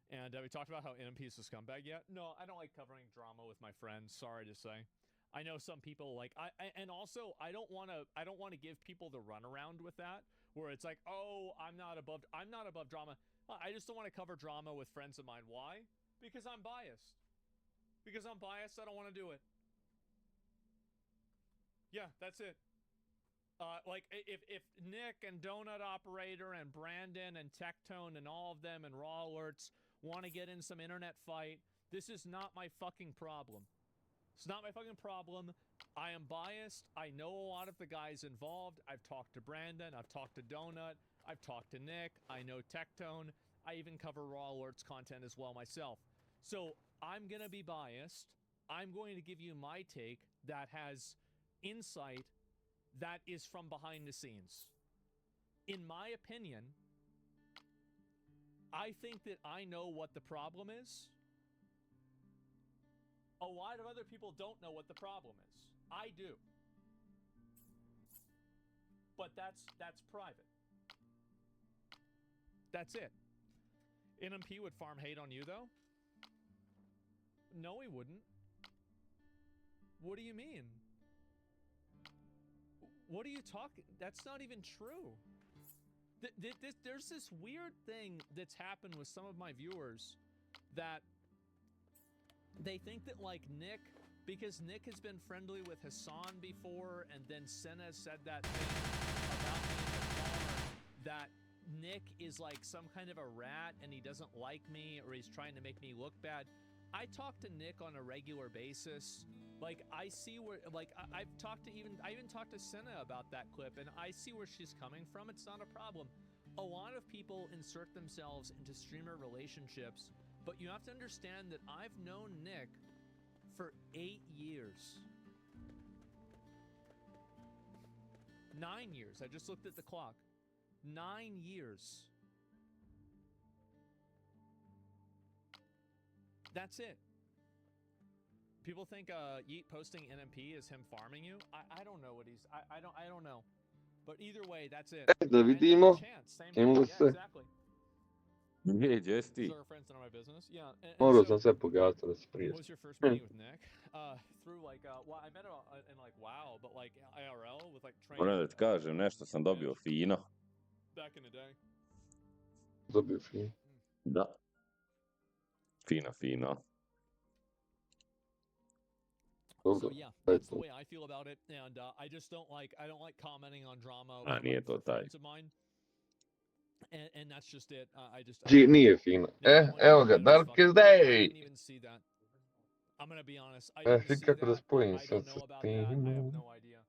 And we talked about how NMP is a scumbag yet. No, I don't like covering drama with my friends. Sorry to say. I know some people like and also I don't want to give people the runaround with that where it's like, oh, I'm not above drama. I just don't want to cover drama with friends of mine. Why? Because I'm biased. I don't want to do it. Yeah, that's it. Like if Nick and Donut Operator and Brandon and Tectone and all of them and Raw Alerts want to get in some internet fight, this is not my fucking problem. It's not my fucking problem. I am biased. I know a lot of the guys involved. I've talked to Brandon. I've talked to Donut. I've talked to Nick. I know Tectone. I even cover Raw Alerts content as well myself. So I'm going to be biased. I'm going to give you my take that has insight that is from behind the scenes. In my opinion, I think that I know what the problem is. A lot of other people don't know what the problem is. I do. But that's private. That's it. NMP would farm hate on you, though? No, he wouldn't. What do you mean? What are you talking? That's not even true. There's this weird thing that's happened with some of my viewers that they think that, like, Nick, because Nick has been friendly with Hassan before, and then Senna said that thing about me in the car, that Nick is like some kind of a rat and he doesn't like me or he's trying to make me look bad. I talk to Nick on a regular basis. Like, I see where, like, I even talked to Senna about that clip, and I see where she's coming from. It's not a problem. A lot of people insert themselves into streamer relationships, but you have to understand that I've known Nick for 8 years. 9 years. I just looked at the clock. 9 years. That's it. People think Yeet posting NMP is him farming you. I don't know what he's. I don't know. But either way, that's it. Da vidimo. Same thing. Yeah, exactly. Jesti. So our friends none of my business. Yeah. Morao So, sam sve pogasati da se prije. what was your first meeting with Nick? Through like, well, I met him in like WoW, but like IRL with like training. Moram da ti kažem, nešto sam dobio fino. Back in the day. Dobio film. Da. Fino. So yeah, that's the way I feel about it, and I just don't like commenting on drama with nije to taj. friends of mine, and that's just it. I just Nije fino. Evo ga, Darkest I Day! didn't even see that. I'm gonna be honest. I didn't see Kako da that. spojim I sad don't sa know about that. I have tim? no idea.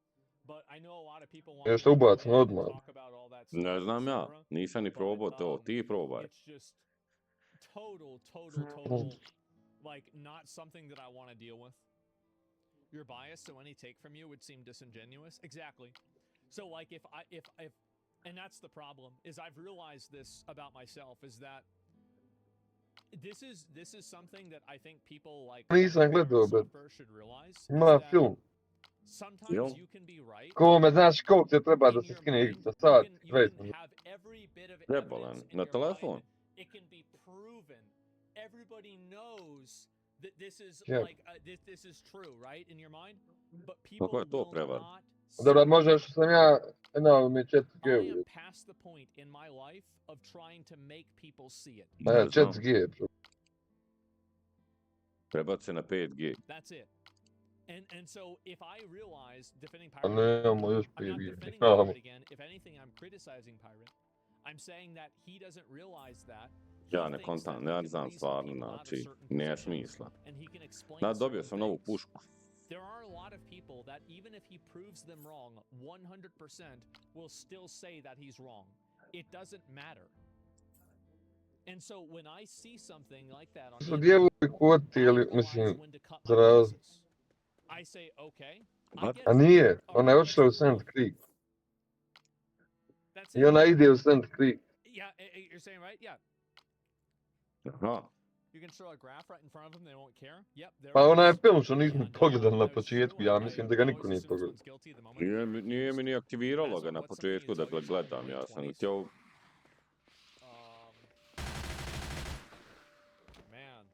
But I know a lot of people want Nešto to ubacim come in and odmah. talk about all that stuff, Ne znam ja, etc. nisam ni probao to, ti probaj. It's just total, like, not something that I want to deal with. You're biased, so any take from you would seem disingenuous. Exactly. So, like, if and that's the problem, is I've realized this about myself, is that this is something that I think people like Nisam gledao, bet. should realize. Ima film. Sometimes you can be right. Kome, znaš koliko ti treba da se skine igrica? Sat, 20 minuta. Have every bit of Trebalo evidence in na your telefon. mind. It can be proven. Everybody knows that this is Yeah. like this is true, right, in your mind. But people Kako je to will prevar? not. Dobro, možda što sam ja, mi je 4G. I am past the point in my life of trying to make people see it. Ne znam. 4G, bro. Prebaci se na 5G. That's it. And so if I realize defending A Pirate, nemamo još I'm not 5G. defending Pirate again. If anything, I'm criticizing Pirate. I'm saying that he doesn't realize that. Ja ne kontam, ne znam stvarno, znači, nije smisla. And he can explain Da, dobio certain sam novu things. pušku. There are a lot of people that even if he proves them wrong 100% will still say that he's wrong. It doesn't matter. And so when I see something like that on Su the djeluju kvoti I ili, realize mislim, when to cut za my raz... losses. I say, okay, I What? get A it. nije, All ona right, je that's otišla u your Sand look. Creek. That's I it. ona ide u Sand Creek. Yeah, you're saying right? Yeah. Aha. You can show a graph right in front of them, they won't care. Yep, there Pa it ona je is. film što nismo And pogledali na that was true. početku, ja I mislim da ga niko always nije assume pogledao. someone's guilty the moment they're Nije mi accused. ni And aktiviralo so ga na what's something početku you da tell ga yourself in gledam, your ja sam 20s? htio... Man.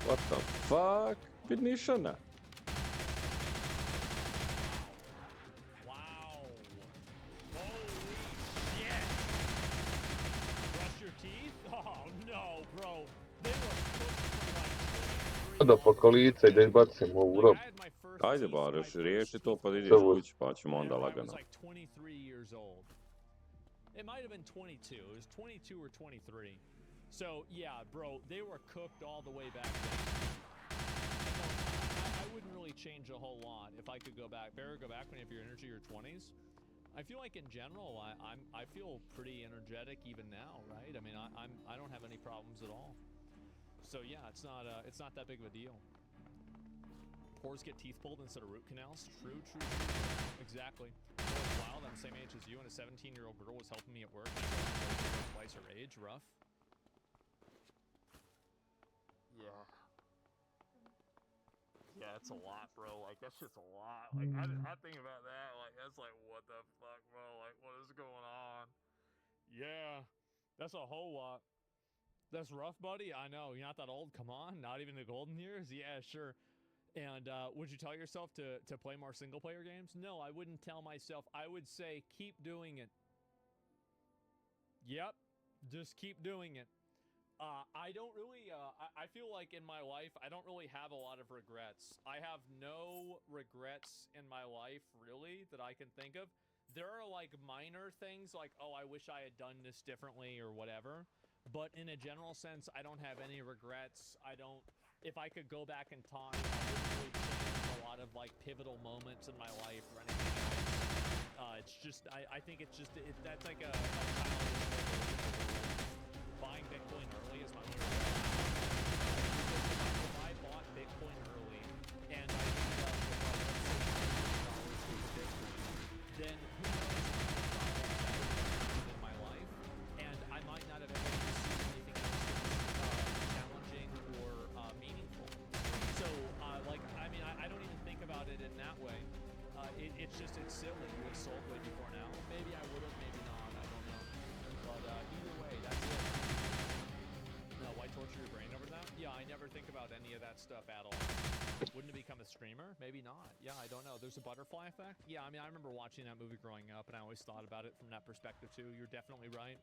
What the fuck? Vidi nišana. Wow. Holy shit. Brush your teeth? Oh no, bro. They were cooked for like 23 Da po lice i da izbacimo ovu Like, robu. I had my first Ajde teeth, bar, my još first riješi to tooth pa pulled ideš Dobro. kući pa ćemo onda whenever I was lagano. like 23 years old. It might have been 22. It was 22 or 23. So yeah, bro, they were cooked all the way back then. So, I wouldn't really change a whole lot if I could go back. Better go back when you have your energy your 20s. I feel like in general, I feel pretty energetic even now, right? I mean, I don't have any problems at all. So yeah, it's not that big of a deal. Pores get teeth pulled instead of root canals. True. Exactly. Wow, I'm the same age as you, and a 17-year-old girl was helping me at work. Twice her age. Rough. Yeah. Yeah, it's a lot, bro. Like, that's just a lot. Like, I think about that. Like, that's like, what the fuck, bro? Like, what is going on? Yeah, that's a whole lot. That's rough, buddy. I know. You're not that old. Come on. Not even the golden years? Yeah, sure. And would you tell yourself to play more single-player games? No, I wouldn't tell myself. I would say, keep doing it. Yep, just keep doing it. I don't really, I feel like in my life, I don't really have a lot of regrets. I have no regrets in my life, really, that I can think of. There are, like, minor things, like, oh, I wish I had done this differently or whatever. But in a general sense, I don't have any regrets. I don't... If I could go back in time, I wouldn't really change a lot of, like, pivotal moments in my life or anything else. It's just, I think it's just, that's like a buying Bitcoin early is my only regret. If I bought Bitcoin early and I ended up with like $600 worth of Bitcoin, then who knows in my life, and I might not have ever received anything else that was challenging or meaningful. So, like, I mean, I don't even think about it in that way. It's just, it's silly. You would have sold way before now. Maybe I would have, maybe not. I don't know. But either way, that's it. No, why torture your brain over that? Yeah, I never think about any of that stuff at all. Wouldn't it become a streamer? Maybe not. Yeah, I don't know. There's a butterfly effect? Yeah, I mean, I remember watching that movie growing up, and I always thought about it from that perspective, too. You're definitely right.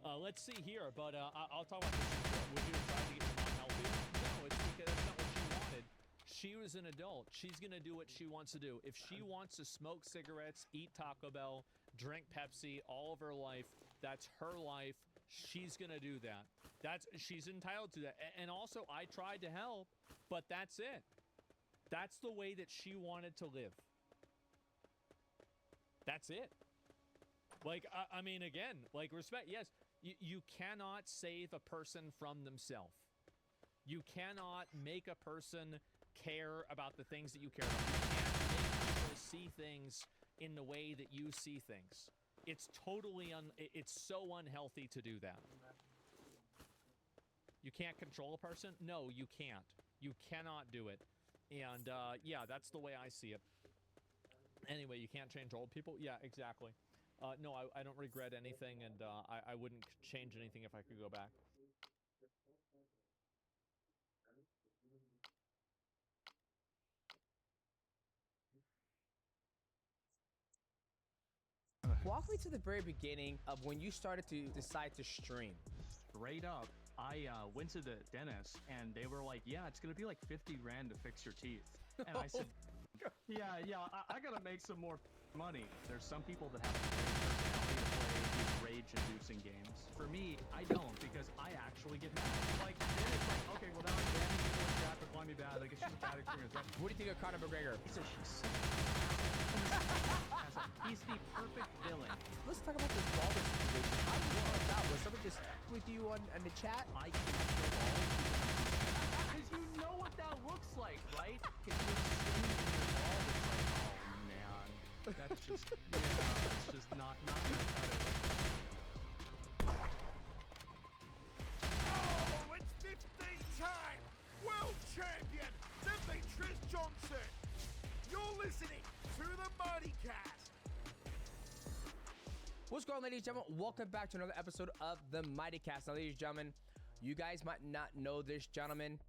Let's see here, but I'll talk about this. Would you have tried to get your mom healthier? No, it's because that's not what she wanted. She was an adult. She's going to do what she wants to do. If she wants to smoke cigarettes, eat Taco Bell, drink Pepsi all of her life, that's her life. She's going to do that. She's entitled to that. And also, I tried to help, but that's it. That's the way that she wanted to live. That's it. Like, I mean, again, like, respect. Yes, you cannot save a person from themselves. You cannot make a person care about the things that you care about. You can't make people see things in the way that you see things. It's totally it's so unhealthy to do that. You can't control a person? No, you can't. You cannot do it. And yeah, that's the way I see it. Anyway, you can't change old people? Yeah, exactly. No, I don't regret anything, and I wouldn't change anything if I could go back. Walk me to the very beginning of when you started to decide to stream. Straight up, I went to the dentist and they were like, yeah, it's gonna be like 50 grand to fix your teeth. And I said, yeah, I gotta make some more money. There's some people that have a great personality to play these rage-inducing games. For me, I don't, because I actually get mad. Like, then it's like, okay, well now I'm banning people like that for calling me bad. Like, it's just a bad experience, right? What do you think of Conor McGregor? He says she's such a He's the perfect villain. Let's talk about this Walden situation. How did you work out? Was someone just with you on the chat? I can't kill all because you know what that looks like, right? If you're swimming in your ball, it's like, oh man, that's just it's just not gonna cut it. Oh, it's 15 time world champion Demetrius Johnson. You're listening to the Mighty Cast. What's going on, ladies and gentlemen? Welcome back to another episode of the Mighty Cast. Now, ladies and gentlemen, you guys might not know this gentleman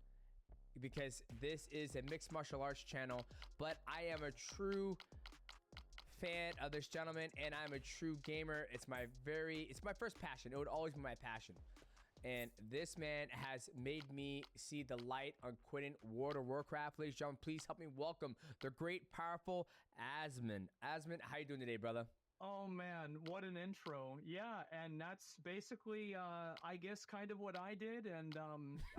because this is a mixed martial arts channel, but I am a true fan of this gentleman and I'm a true gamer. It's my first passion. It would always be my passion. And this man has made me see the light on quitting World of Warcraft. Ladies and gentlemen, please help me welcome the great, powerful Asmon. Asmon, how you doing today, brother? Oh man, what an intro. Yeah, and that's basically, I guess, kind of what I did. And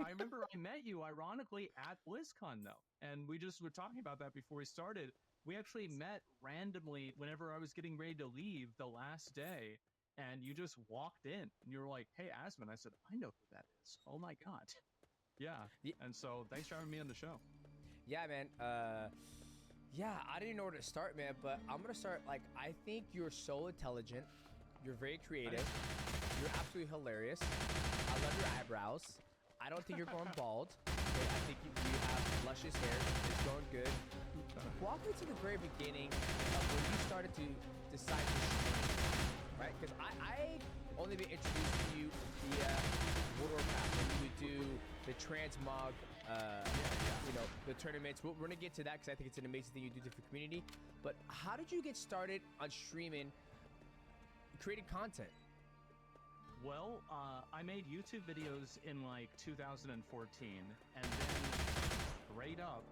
I remember I met you, ironically, at BlizzCon, though. And we just were talking about that before we started. We actually met randomly whenever I was getting ready to leave the last day. And you just walked in. And you were like, hey, Asmon. I said, I know who that is. Oh, my God. Yeah. And so thanks for having me on the show. Yeah, man. Yeah, I didn't know where to start, man, but I'm going to start, like, I think you're so intelligent. You're very creative. You're absolutely hilarious. I love your eyebrows. I don't think you're going bald. Okay, I think you have luscious hair. It's going good. Walk me to the very beginning of when you started to decide to stream, right? Because I only been introduced to you via World of Warcraft when you would do the transmog, you know, the tournaments. We're gonna get to that because I think it's an amazing thing you do for the community. But how did you get started on streaming, creating content? Well, I made YouTube videos in like 2014, and then straight up,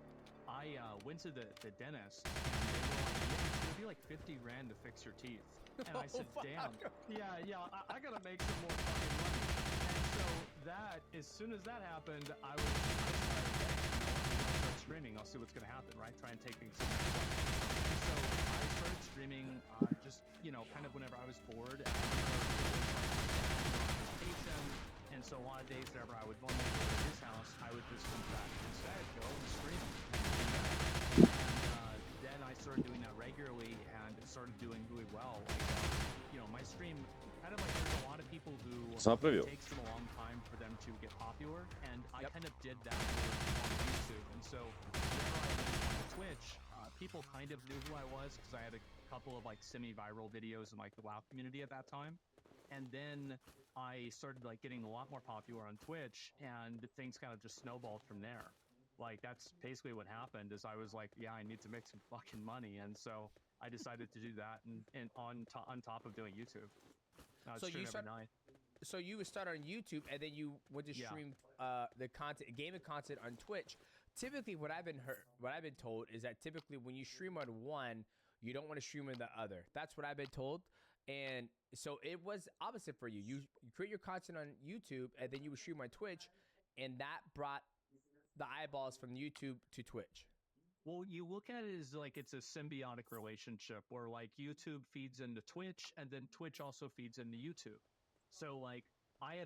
I went to the dentist, and they were like, yeah, it's gonna be like 50 grand to fix your teeth. And I said, damn, yeah, I gotta make some more fucking money. And so that, as soon as that happened, I started start streaming. I'll see what's gonna happen, right? Try and take things to the next level. And so I started streaming, just, you know, kind of whenever I was bored. And so a lot of days whenever I would normally go to his house, I would just come back instead, go and stream. And then I started doing that regularly, and it started doing really well. Like, you know, my stream, kind of like there's a lot of people who it takes them a long time for them to get popular, and I kind of did that on YouTube. And so whenever I went on Twitch, people kind of knew who I was because I had a couple of like semi-viral videos in like the WoW community at that time. And then I started like getting a lot more popular on Twitch, and things kind of just snowballed from there. Like that's basically what happened. Is I was like, yeah, I need to make some fucking money, and so I decided to do that, and on top of doing YouTube. So you every night. So you would start on YouTube, and then you went to stream the content, gaming content on Twitch. Typically, what I've been told is that typically when you stream on one, you don't want to stream on the other. That's what I've been told. And so it was opposite for you. You create your content on YouTube, and then you would stream on Twitch, and that brought the eyeballs from YouTube to Twitch. Well, you look at it as like it's a symbiotic relationship where like YouTube feeds into Twitch, and then Twitch also feeds into YouTube. So like I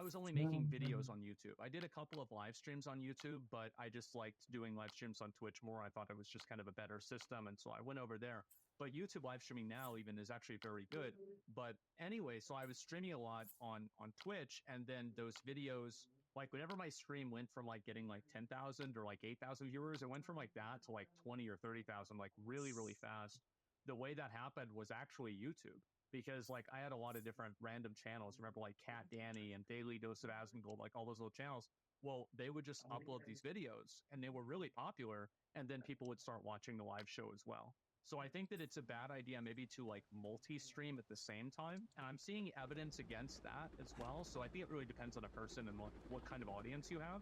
was only making videos on YouTube. I did a couple of live streams on YouTube, but I just liked doing live streams on Twitch more. I thought it was just kind of a better system, and so I went over there. But YouTube live streaming now even is actually very good. But anyway, so I was streaming a lot on Twitch, and then those videos, like whenever my stream went from like getting like 10,000 or like 8,000 viewers, it went from like that to like 20 or 30,000, like really, really fast. The way that happened was actually YouTube, because like I had a lot of different random channels. Remember like Cat Danny and Daily Dose of Asmongold, like all those little channels. Well, they would just upload these videos, and they were really popular, and then people would start watching the live show as well. So I think that it's a bad idea maybe to like multi-stream at the same time. And I'm seeing evidence against that as well. So I think it really depends on a person and what kind of audience you have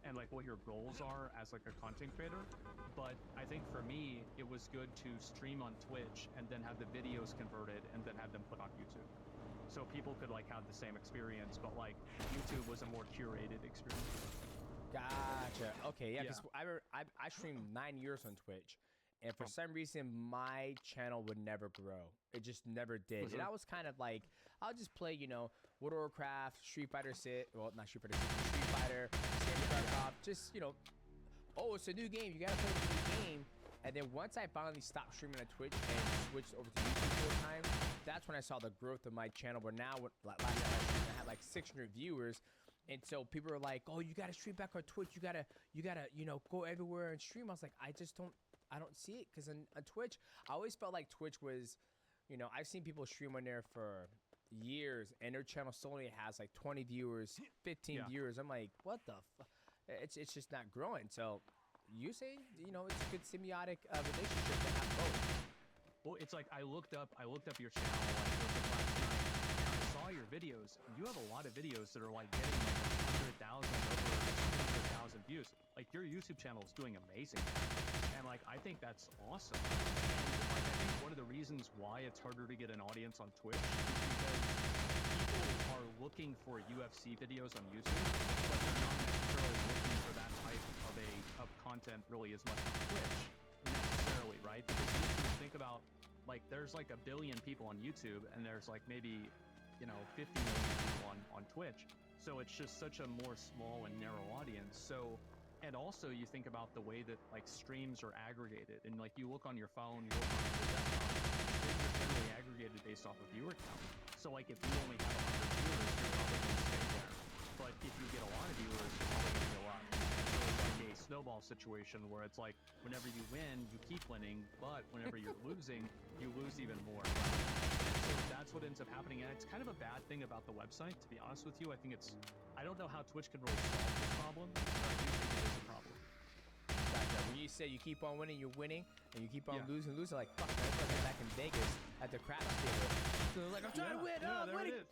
and like what your goals are as like a content creator. But I think for me, it was good to stream on Twitch and then have the videos converted and then have them put on YouTube. So people could like have the same experience, but like YouTube was a more curated experience. Gotcha. Okay, yeah, because I streamed 9 years on Twitch. And for some reason, my channel would never grow. It just never did. And I was kind of like, I'll just play, you know, World of Warcraft, Street Fighter well, not Street Fighter, Street Fighter, StarCraft, just, you know, oh, it's a new game. You got to play the new game. And then once I finally stopped streaming on Twitch and switched over to YouTube full time, that's when I saw the growth of my channel. Where now, last time I streamed, I had like 600 viewers. And so people are like, oh, you got to stream back on Twitch. You gotta, you know, go everywhere and stream. I was like, I don't see it. Because on Twitch, I always felt like Twitch was, you know, I've seen people stream on there for years and their channel solely has like 20 viewers, 15 viewers. I'm like, what the fuck? It's just not growing. So you say, you know, it's a good symbiotic relationship to have both. Well, it's like I looked up your channel like last night, and I saw your videos. You have a lot of videos that are like getting like 100,000 over 100,000 views. Like your YouTube channel is doing amazing, and like I think that's awesome. And like I think one of the reasons why it's harder to get an audience on Twitch is because people are looking for UFC videos on YouTube, but they're not necessarily looking for that type of content really as much on Twitch necessarily, right? Because YouTube, think about like there's like 1 billion people on YouTube and there's like maybe, you know, 50 million people on Twitch. So it's just such a more small and narrow audience. So, and also you think about the way that like streams are aggregated, and like you look on your phone, you look on your desktop, streams are generally aggregated based off of viewer count. So like if you only have 100 viewers, you're probably going to stay there. But if you get a lot of viewers, you're probably going to go up. So it's like a snowball situation where it's like whenever you win, you keep winning, but whenever you're losing, you lose even more. So that's what ends up happening, and it's kind of a bad thing about the website, to be honest with you. I don't know how Twitch can really solve this problem, but I do think it is a problem. Gotcha. When you say you keep on winning, you're winning, and you keep on losing, like, fuck, man, it's like back in Vegas at the craps table. So they're like, I'm trying to win, I'm winning.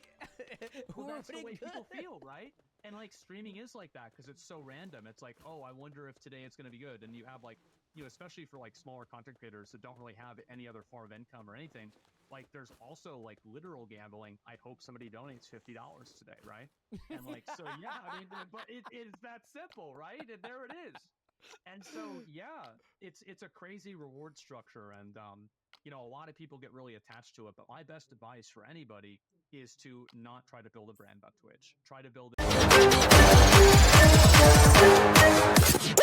Well, that's the way people feel, right? And like streaming is like that because it's so random. It's like, oh, I wonder if today it's going to be good. And you have like, you know, especially for like smaller content creators that don't really have any other form of income or anything. Like there's also like literal gambling. I hope somebody donates $50 today, right? And like, so yeah, I mean, but it is that simple, right? And there it is. And so, yeah, it's a crazy reward structure. And, you know, a lot of people get really attached to it. But my best advice for anybody is to not try to build a brand on Twitch. Try to build it.